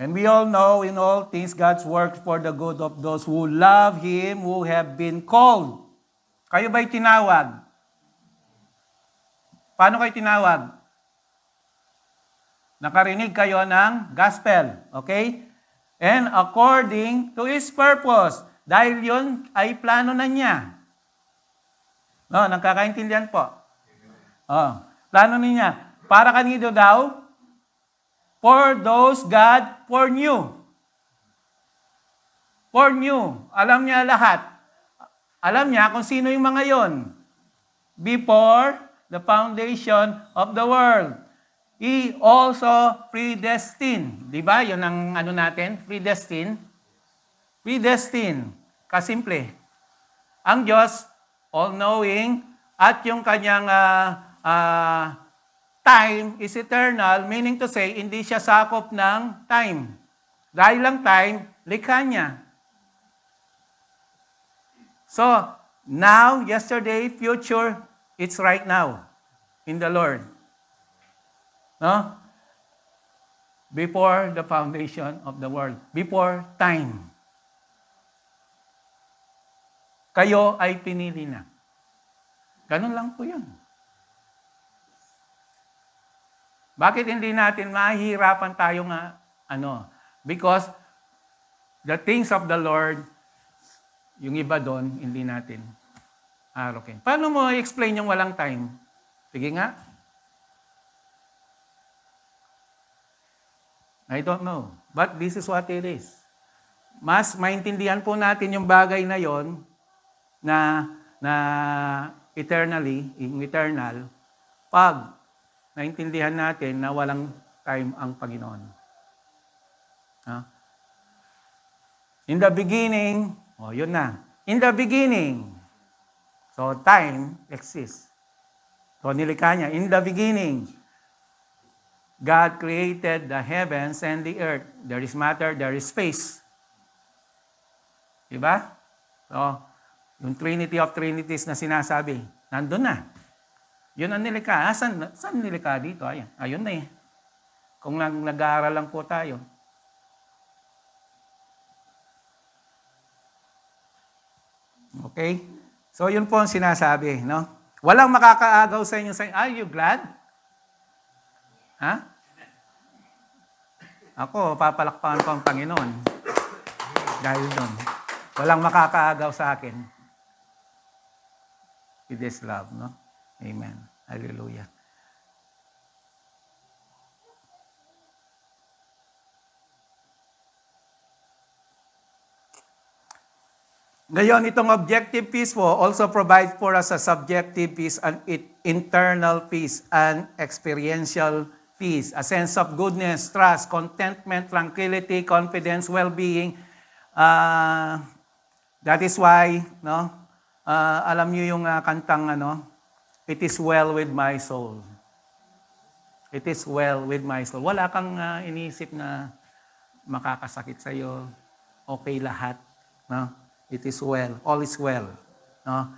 And we all know in all things God's works for the good of those who love Him, who have been called. Kayo ba'y tinawag? Paano kayo tinawag? Nakarinig kayo ng gospel. Okay? And according to His purpose. Dahil yun ay plano na niya. No, nagkakaintindihan po. Plano niya. Para kanino daw? For those God foreknew. Foreknew. Alam niya lahat. Alam niya kung sino yung mga yon. Before the foundation of the world. He also predestined. Di ba? Yun ang ano natin? Predestined. Predestined. Kasimple. Ang Diyos, all-knowing, at yung kanyang time is eternal, meaning to say, hindi siya sakop ng time. Dahil lang time, likha niya. So, now, yesterday, future, it's right now in the Lord. No? Before the foundation of the world. Before time. Kayo ay pinili na. Ganun lang po yun. Bakit hindi natin mahihirapan tayo nga, Because the things of the Lord, yung iba doon, hindi natin arokin. Paano mo i-explain yung walang time? Sige nga. I don't know. But this is what it is. Mas maintindihan po natin yung bagay na yon na eternally, in eternal, pag naintindihan natin na walang time ang Panginoon. In the beginning, yun na. In the beginning, so time exists. So nilikha niya, in the beginning, God created the heavens and the earth. There is matter, there is space. Diba? So, yung Trinity of Trinities na sinasabi, nandun na. Yun ang nilikha. Saan nilikha dito? Ayun na eh. Kung nag-aaral lang po tayo. Okay? So, yun po ang sinasabi, no? Walang makakaagaw sa inyo. Are you glad? Ha? Ako, papalakpakan ko ang Panginoon. Dahil doon. Walang makakaagaw sa akin. It is love, no? Amen. Hallelujah. Ngayon, itong objective peace po also provides for us a subjective peace and internal peace and experiential peace, a sense of goodness, trust, contentment, tranquility, confidence, well-being. That is why, no? Alam niyo yung kantang it is well with my soul. It is well with my soul. Wala kang iniisip na makakasakit sa iyo. Okay lahat, no? It is well. All is well. No?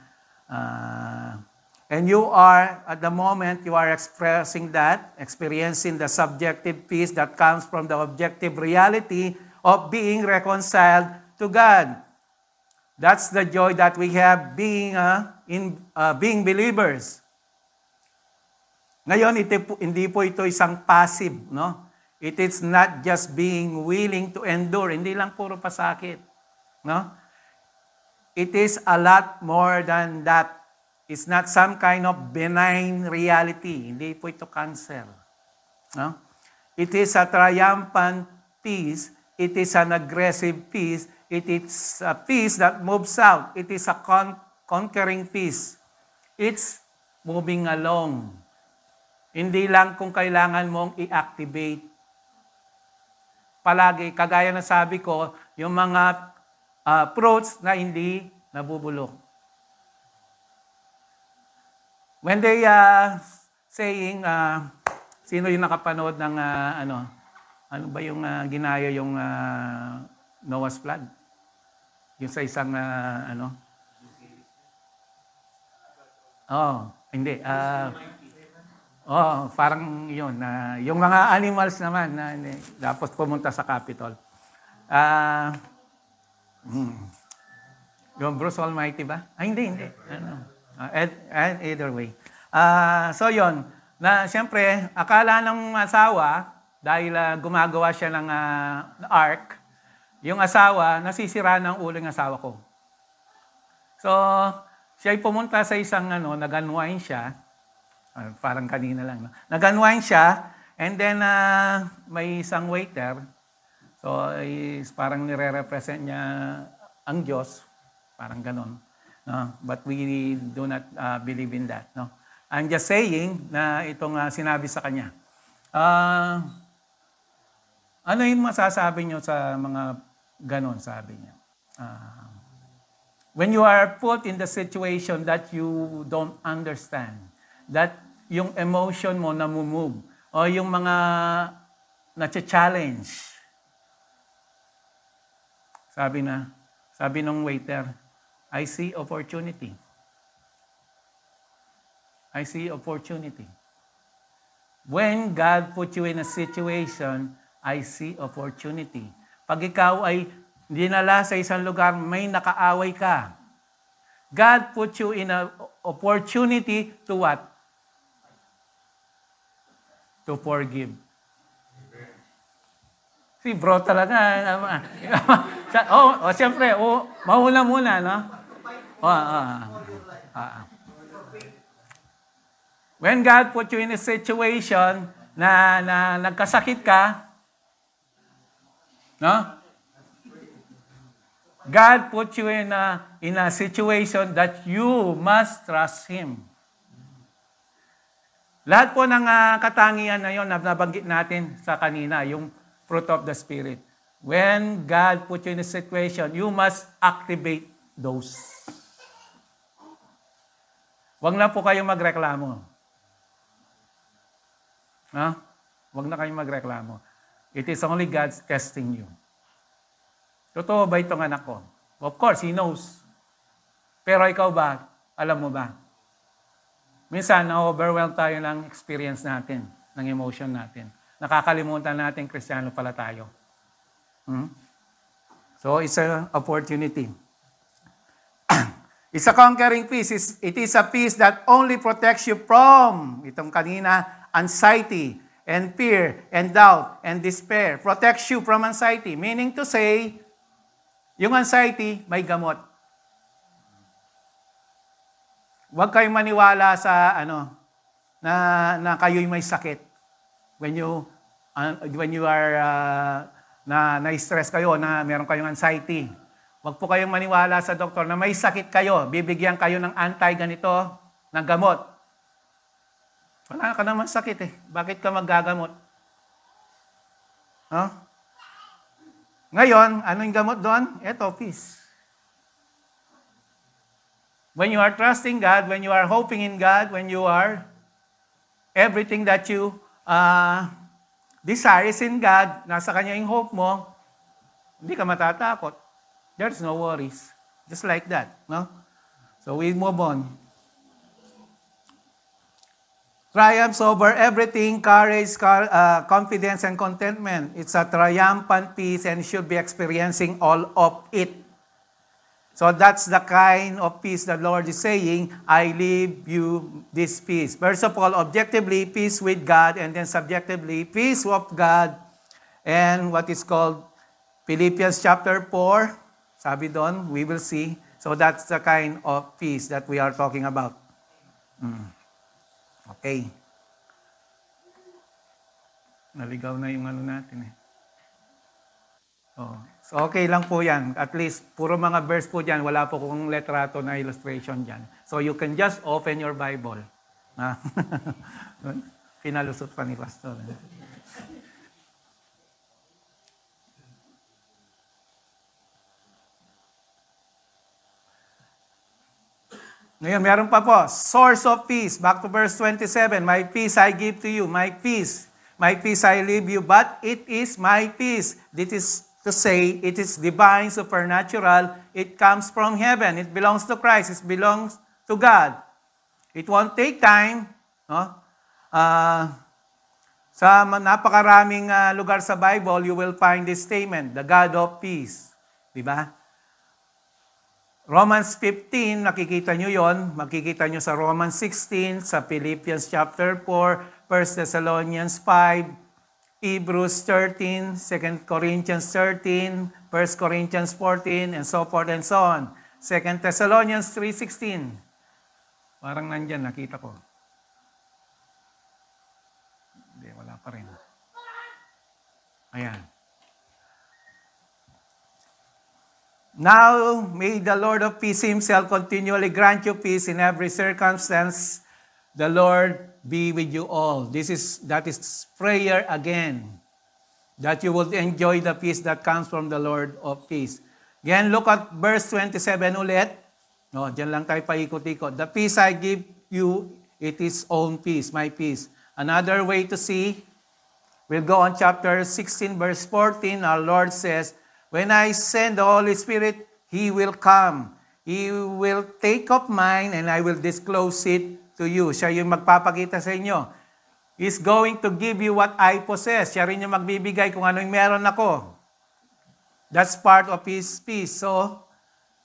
And you are, at the moment, you are expressing that, experiencing the subjective peace that comes from the objective reality of being reconciled to God. That's the joy that we have being being believers. Ngayon, hindi po ito isang passive, no? It is not just being willing to endure. Hindi lang puro pasakit, no? It is a lot more than that. It's not some kind of benign reality. Hindi po ito cancer. No? It is a triumphant peace. It is an aggressive peace. It is a peace that moves out. It is a conquering peace. It's moving along. Hindi lang kung kailangan mong i-activate. Palagi, kagaya na sabi ko, yung mga fruits na hindi nabubulok. When they saying, sino yung nakapanood ng ano ba yung ginaya yung Noah's flood? Yung sa isang hindi. Parang yun. Yung mga animals naman, tapos pumunta sa Capitol. Yung Bruce Almighty ba? Hindi. Either way. So yun, na siyempre, akala ng asawa, dahil gumagawa siya ng ark, yung asawa, nasisira ng ulo ng asawa ko. So, siya ay pumunta sa isang nag-unwind siya, parang kanina lang, no? Nag-unwind siya, and then may isang waiter. So, parang nire-represent niya ang Diyos. Parang ganon. No? But we do not believe in that. No? I'm just saying na itong sinabi sa kanya. Ano yung masasabi niyo sa mga ganon, sabi niya? When you are put in the situation that you don't understand, that yung emotion mo namumove, o yung mga na-challenge, sabi ng waiter, I see opportunity. I see opportunity. When God put you in a situation, I see opportunity. Pag ikaw ay dinala sa isang lugar, may nakaaway ka. God put you in an opportunity to what? To forgive. Si bro talaga. Siyempre, mauna muna, no? When God put you in a situation na nagkasakit ka, no? God put you in a situation that you must trust Him. Lahat po ng katangian na yon na nabanggit natin sa kanina, yung fruit of the Spirit. When God put you in a situation, you must activate those. Huwag na po kayong magreklamo. Huwag na kayong magreklamo. It is only God testing you. Totoo ba itong anak ko? Of course, He knows. Pero ikaw ba? Alam mo ba? Minsan, na-overwhelm tayo ng experience natin, ng emotion natin. Nakakalimutan natin, Kristiyano pala tayo. So, it's an opportunity. It's a conquering peace. It is a peace that only protects you from, itong kanina, anxiety, and fear, and doubt, and despair. Protects you from anxiety. Meaning to say, yung anxiety, may gamot. Huwag kayong maniwala sa na kayo'y may sakit. When you are na-stress kayo, na meron kayong anxiety. Huwag po kayong maniwala sa doktor na may sakit kayo. Bibigyan kayo ng anti-ganito, ng gamot. Wala ka naman sakit eh. Bakit ka maggagamot? Ngayon, anong gamot doon? Ito, peace. When you are trusting God, when you are hoping in God, when you are everything that you desire is in God, nasa Kanya yung hope mo, hindi ka matatakot. There's no worries. Just like that. No? So we move on. Triumphs over everything, courage, confidence, and contentment. It's a triumphant peace and should be experiencing all of it. So that's the kind of peace the Lord is saying, I leave you this peace. First of all, objectively, peace with God, and then subjectively, peace of God, and what is called Philippians chapter 4. Sabi doon, we will see. So that's the kind of peace that we are talking about. Okay. Naligaw na yung natin eh. So okay lang po yan. At least, puro mga verse po dyan. Wala po kung letrato na illustration dyan. So you can just open your Bible. Pinalusot pa ni Pastor. Ngayon, meron pa po. Source of peace. Back to verse 27. My peace I give to you. My peace I leave you. But it is my peace. This is to say, it is divine, supernatural. It comes from heaven. It belongs to Christ. It belongs to God. It won't take time. No? Sa napakaraming lugar sa Bible, you will find this statement, the God of peace. Diba? Romans 15, nakikita nyo yon. Makikita nyo sa Romans 16, sa Philippians chapter 4, 1 Thessalonians 5, Hebrews 13, 2 Corinthians 13, 1 Corinthians 14, and so forth and so on. 2 Thessalonians 3:16. Parang nandyan, nakita ko. Hindi, wala pa rin. Ayan. Now, may the Lord of peace Himself continually grant you peace in every circumstance. The Lord be with you all. That is prayer again. That you will enjoy the peace that comes from the Lord of peace. Again, look at verse 27 ulit. No, diyan lang tayo paikot-ikot. The peace I give you, it is own peace, my peace. Another way to see, we'll go on chapter 16, verse 14. Our Lord says, when I send the Holy Spirit, He will come. He will take up mine and I will disclose it to you. Siya yung magpapakita sa inyo. He's going to give you what I possess. Siya rin yung magbibigay kung ano yung meron ako. That's part of His peace. So,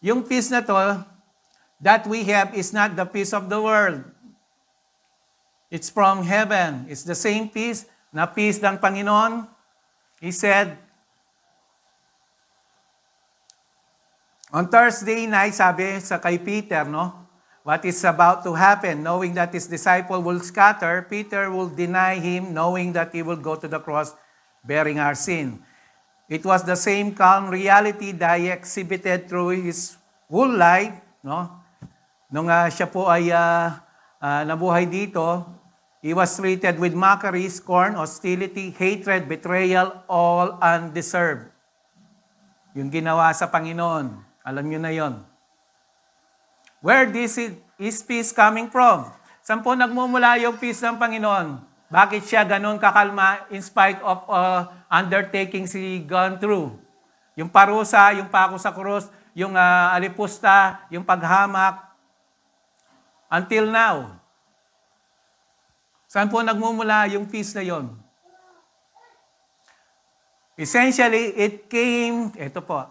yung peace na to, that we have is not the peace of the world. It's from heaven. It's the same peace na peace ng Panginoon. He said, on Thursday night, sabi sa kay Peter, no? What is about to happen, knowing that his disciple will scatter, Peter will deny him, knowing that he will go to the cross bearing our sin. It was the same calm reality that he exhibited through his whole life, no? Nung siya po ay nabuhay dito, He was treated with mockery, scorn, hostility, hatred, betrayal, all undeserved. Yung ginawa sa Panginoon, alam nyo na yon. Where is peace coming from? Saan po nagmumula yung peace ng Panginoon? Bakit siya ganun kakalma in spite of undertakings he gone through? Yung parusa, yung pako sa krus, yung alipusta, yung paghamak, until now. Saan po nagmumula yung peace na yon? Essentially, it came, ito po,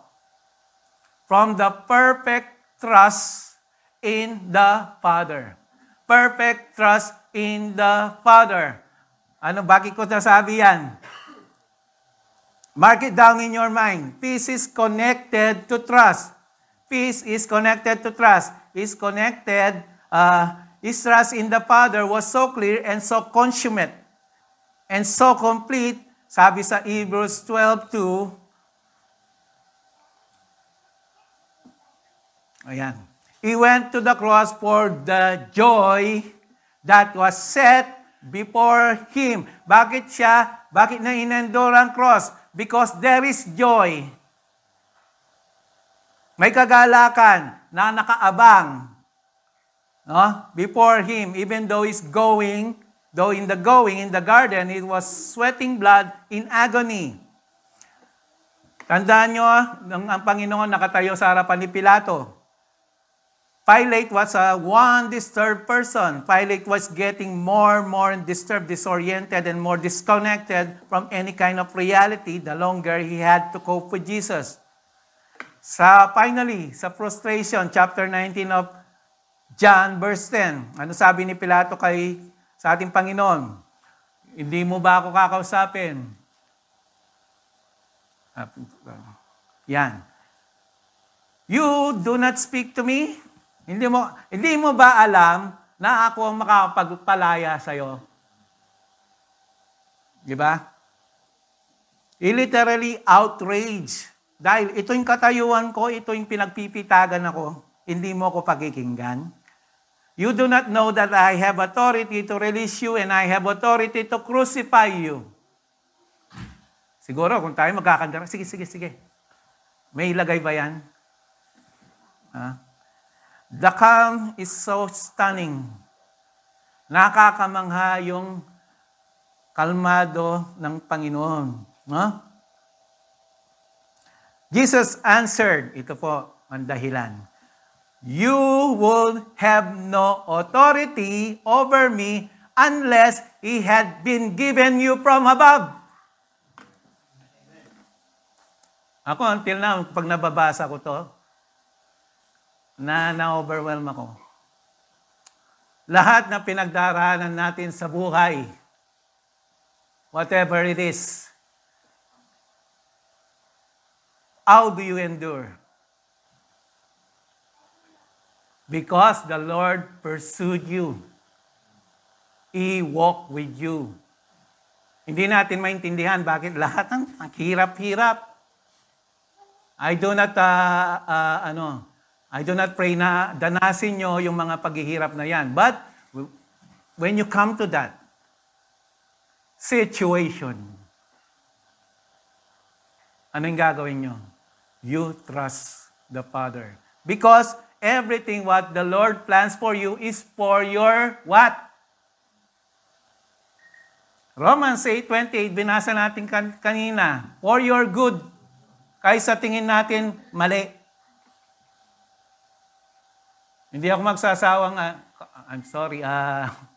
from the perfect trust in the Father. Perfect trust in the Father. Ano, bakit ko nasabi yan? Mark it down in your mind. Peace is connected to trust. Peace is connected to trust. His trust in the Father was so clear and so consummate and so complete. Sabi sa Hebrews 12:2, ayan. He went to the cross for the joy that was set before Him. Bakit siya? Bakit na inendure ang cross? Because there is joy. May kagalakan na nakaabang, no? Before Him, even though He's going, in the garden, He was sweating blood in agony. Tandaan nyo, ang Panginoon nakatayo sa harapan ni Pilato. Pilate was one disturbed person. Pilate was getting more and more disturbed, disoriented, and more disconnected from any kind of reality the longer he had to cope with Jesus. Finally, sa frustration, chapter 19 of John, verse 10. Ano sabi ni Pilato sa ating Panginoon? Hindi mo ba ako kakausapin? Yan. You do not speak to me? Hindi mo ba alam na ako ang makakapagpalaya sa iyo? Di ba? He literally outraged. Dahil ito yung katayuan ko, ito yung pinagpipitagan ako, hindi mo ako pakikinggan. You do not know that I have authority to release you and I have authority to crucify you. Siguro kung tayo magkakandara, sige. May ilagay ba yan? The calm is so stunning. Nakakamangha yung kalmado ng Panginoon. No? Jesus answered, ito po ang dahilan. You will have no authority over me unless He had been given you from above. Ako, until now, pag nababasa ko to, na-overwhelm ako. Lahat na pinagdaraanan natin sa buhay, whatever it is, how do you endure? Because the Lord pursued you. He walked with you. Hindi natin maintindihan bakit lahat ng hirap-hirap. I do not pray na danasin nyo yung mga paghihirap na yan. But when you come to that situation, anong gagawin nyo? You trust the Father. Because everything what the Lord plans for you is for your what? Romans 8:28, binasa natin kanina. For your good. Kaysa tingin natin, mali. Hindi ako magsasawang, I'm sorry,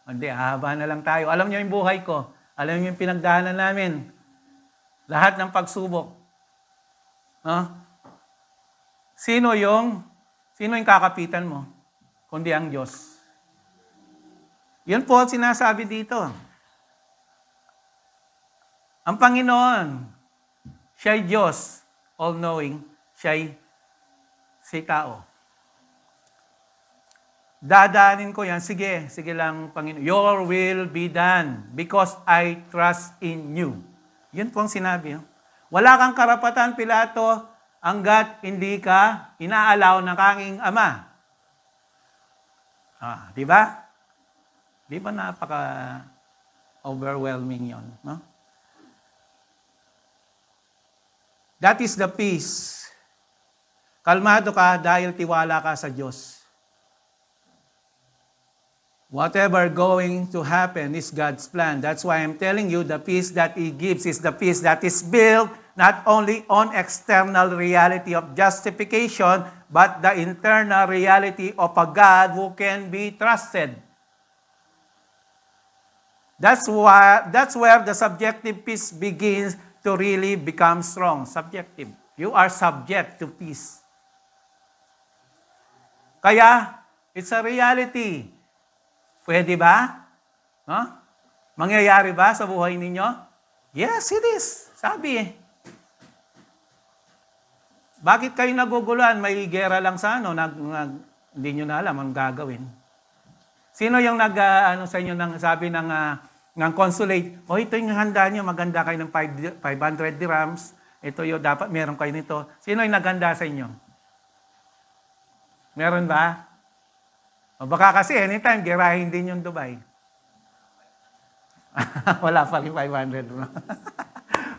hindi, haba na lang tayo. Alam niyo yung buhay ko. Alam niyo yung pinagdaanan namin. Lahat ng pagsubok. Sino yung kakapitan mo? Kundi ang Diyos. Yun po ang sinasabi dito. Ang Panginoon, siya'y Diyos, all-knowing, siya'y si tao. Dadaanin ko yan. Sige lang, Panginoon. Your will be done because I trust in you. Yun po ang sinabi. Wala kang karapatan, Pilato, hanggat hindi ka inaalaw ng aking Ama. Di ba? Di ba Overwhelming yon, no? That is the peace. Kalmado ka dahil tiwala ka sa Diyos. Whatever going to happen is God's plan. That's why I'm telling you the peace that He gives is the peace that is built not only on external reality of justification, but the internal reality of a God who can be trusted. That's where the subjective peace begins to really become strong. Subjective. You are subject to peace. Kaya, it's a reality. Pwede ba? No? Mangyayari ba sa buhay ninyo? Yes, it is. Sabi eh. Bakit kayo naguguluhan? May gera lang sa hindi nyo na alam ang gagawin. Sino yung sa inyo sabi ng consulate, ito yung handa nyo, maganda kayo ng 500 dirhams, ito yung dapat, meron kayo nito. Sino yung naganda sa inyo? Meron ba? O baka kasi anytime, girahin din yung Dubai. Wala pa rin 500.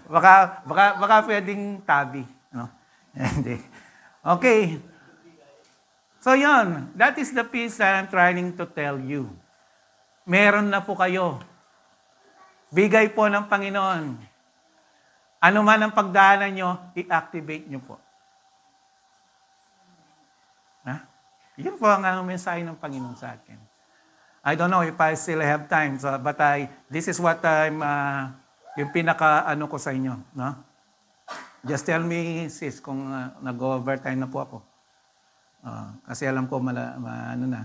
baka pwedeng tabi. No? Hindi. Okay. So yun, that is the peace that I'm trying to tell you. Meron na po kayo. Bigay po ng Panginoon. Ano man ang pagdaanan nyo, i-activate nyo po. Ha? Yun po ang mensahe ng Panginoon sa akin. I don't know if I still have time, but this is what yung pinaka-ano ko sa inyo. No? Just tell me, sis, kung nag-overtime na po ako. Kasi alam ko, ano na.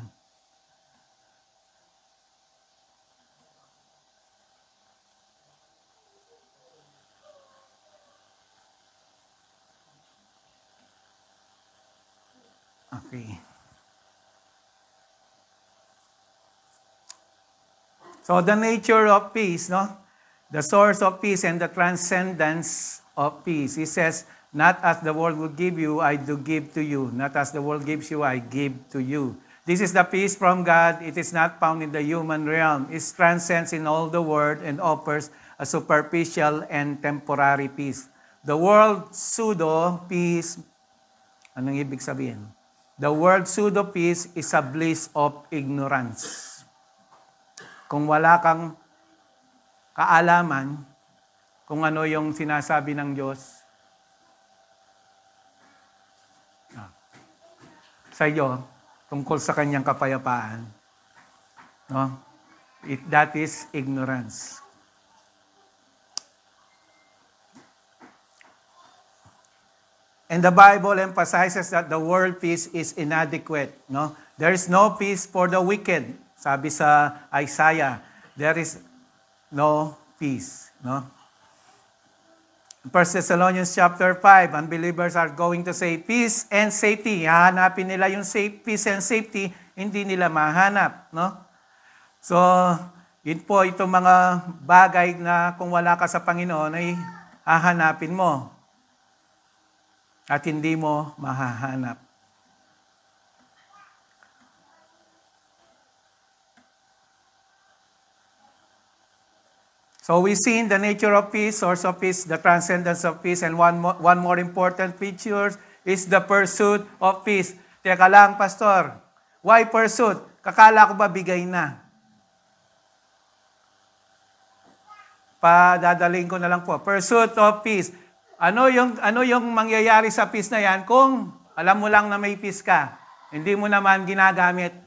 Okay. So the nature of peace, no? The source of peace and the transcendence of peace. He says, not as the world will give you, I do give to you. Not as the world gives you, I give to you. This is the peace from God. It is not found in the human realm. It transcends in all the world and offers a superficial and temporary peace. The world pseudo peace, anong ibig sabihin? The word pseudo-peace is a bliss of ignorance. Kung wala kang kaalaman kung ano yung sinasabi ng Diyos sa iyo tungkol sa kanyang kapayapaan, no? That is ignorance. And the Bible emphasizes that the world peace is inadequate. No? There is no peace for the wicked. Sabi sa Isaiah, there is no peace. No? 1 Thessalonians chapter 5, unbelievers are going to say peace and safety. Hahanapin nila yung peace and safety, hindi nila mahanap. No? So, yun po itong mga bagay na kung wala ka sa Panginoon ay hahanapin mo. At hindi mo mahahanap. So we see in the nature of peace, source of peace, the transcendence of peace, and one more important feature is the pursuit of peace. Teka lang, Pastor. Why pursuit? Kakala ko ba bigay na? Padadaling ko na lang po. Pursuit of peace. Ano yung mangyayari sa peace na yan kung alam mo lang na may peace ka, hindi mo naman ginagamit?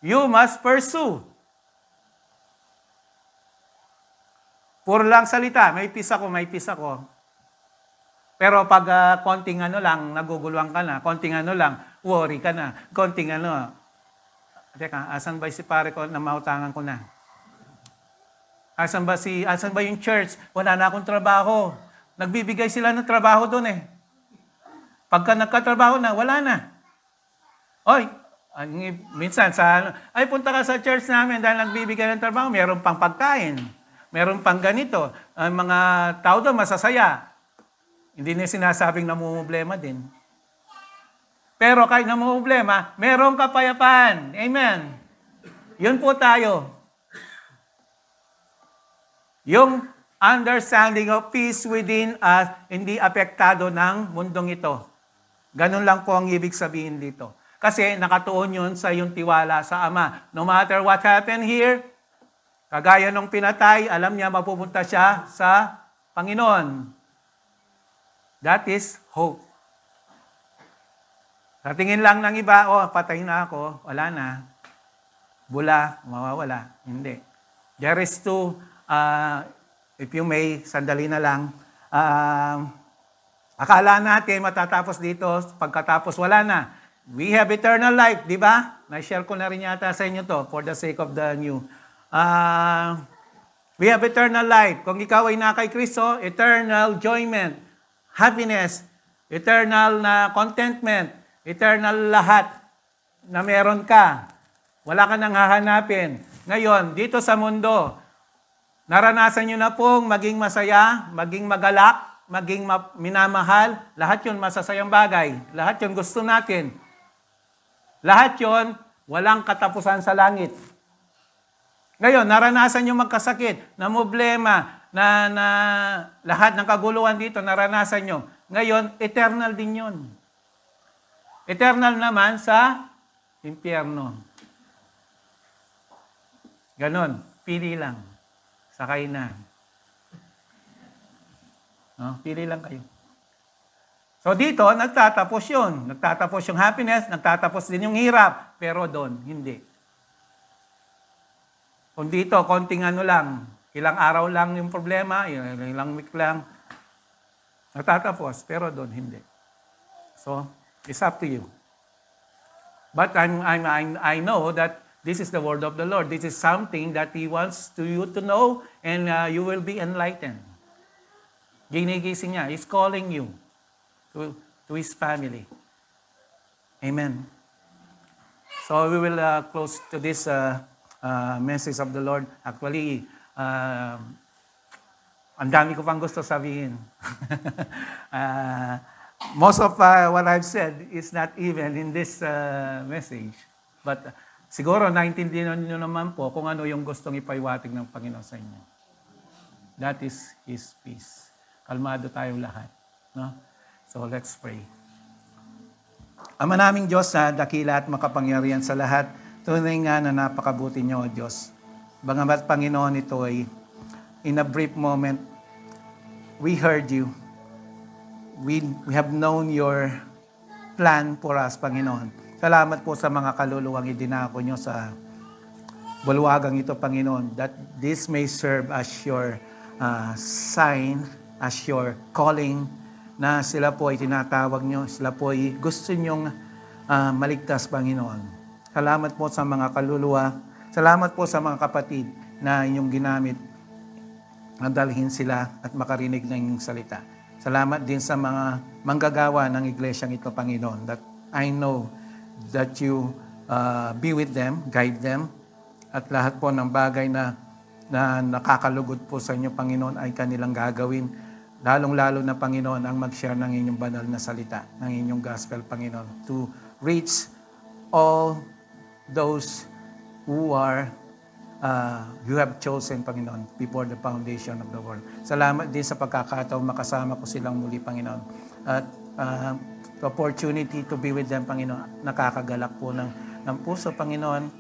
You must pursue. Puro lang salita, may peace ako, may peace ako. Pero pag konting ano lang, naguguluhan ka na, konting ano lang, worry ka na, konting ano. Teka, asan ba si pare ko na mautangan ko na? Asan ba yung church? Wala na akong trabaho. Nagbibigay sila ng trabaho doon eh. Pagka nagkatrabaho na, wala na. Oy, minsan punta ka sa church namin dahil nagbibigay ng trabaho, meron pang pagkain, meron pang ganito. Ang mga tao doon masasaya. Hindi na sinasabing namumblema din. Pero kahit namumblema, merong kapayapaan. Amen. Yun po tayo. Yung understanding of peace within us, hindi apektado ng mundong ito. Ganun lang po ang ibig sabihin dito. Kasi nakatuon yun sa yung tiwala sa Ama. No matter what happened here, kagaya nung pinatay, alam niya mapupunta siya sa Panginoon. That is hope. Sa tingin lang ng iba, patay na ako, wala na. Bula, mawawala. Hindi. There is two, if you may, sandali na lang, akala natin matatapos dito, pagkatapos wala na. We have eternal life, di ba? Na-share ko na rin yata sa inyo to for the sake of the new. We have eternal life. Kung ikaw ay na kay Kristo, eternal enjoyment, happiness, eternal na contentment, eternal lahat na meron ka. Wala ka nang hahanapin. Ngayon, dito sa mundo, naranasan nyo na pong maging masaya, maging magalak, maging minamahal. Lahat yun masasayang bagay. Lahat yun gusto natin. Lahat yon walang katapusan sa langit. Ngayon, naranasan nyo magkasakit, na problema, na lahat ng kaguluhan dito, naranasan nyo. Ngayon, eternal din yon. Eternal naman sa impyerno. Ganon, pili lang. Sakay na. No? Pili lang kayo. So dito, nagtatapos yun. Nagtatapos yung happiness, nagtatapos din yung hirap. Pero doon, hindi. Kung dito, konting ano lang, ilang araw lang yung problema, ilang week lang, nagtatapos. Pero doon, hindi. So, it's up to you. But I know that this is the word of the Lord. This is something that He wants you to know, and you will be enlightened. Ginigising niya. He's calling you to His family. Amen. So we will close to this message of the Lord. Actually, ang dami ko pang gusto sabihin. Most of what I've said is not even in this message. But siguro naintindihan niyo naman po kung ano yung gustong ipaiwatig ng Panginoon sa inyo. That is His peace. Kalmado tayong lahat. No? So let's pray. Ama naming Diyos, dakila at makapangyarihan sa lahat, tunay nga na napakabuti niyo, O Diyos. Bagamat Panginoon, ito ay in a brief moment, we heard you. We have known your plan for us, Panginoon. Salamat po sa mga kaluluwang idinako niyo sa bulwagang ito, Panginoon, that this may serve as your sign, as your calling, na sila po ay tinatawag nyo, sila po ay gusto nyong maligtas, Panginoon. Salamat po sa mga kaluluwa, salamat po sa mga kapatid na inyong ginamit na dalhin sila at makarinig ng inyong salita. Salamat din sa mga manggagawa ng iglesyang ito, Panginoon, that I know that you be with them, guide them, at lahat po ng bagay na nakakalugod po sa inyo, Panginoon, ay kanilang gagawin. Lalong-lalo na, Panginoon, ang mag-share ng inyong banal na salita, ng inyong gospel, Panginoon, to reach all those who you have chosen, Panginoon, before the foundation of the world. Salamat din sa pagkakataon makasama ko silang muli, Panginoon. At the opportunity to be with them, Panginoon, nakakagalak po ng puso, Panginoon,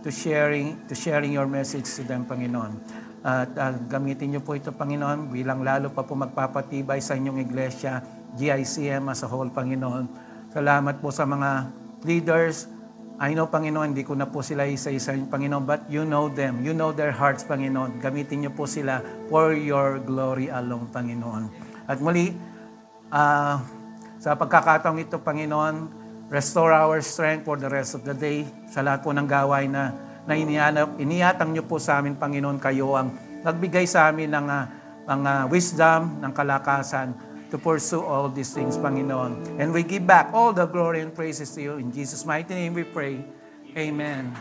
to sharing your message to them, Panginoon. At gamitin niyo po ito, Panginoon, bilang lalo pa po magpapatibay sa inyong iglesia, GICM as a whole, Panginoon. Salamat po sa mga leaders. I know, Panginoon, hindi ko na po sila isa-isa, Panginoon, but you know them. You know their hearts, Panginoon. Gamitin niyo po sila for your glory alone, Panginoon. At muli, sa pagkakataong ito, Panginoon, restore our strength for the rest of the day. Sa lahat po ng gawain na iniatang niyo po sa amin, Panginoon, kayo ang nagbigay sa amin ng wisdom, ng kalakasan to pursue all these things, Panginoon. And we give back all the glory and praises to you. In Jesus' mighty name we pray. Amen.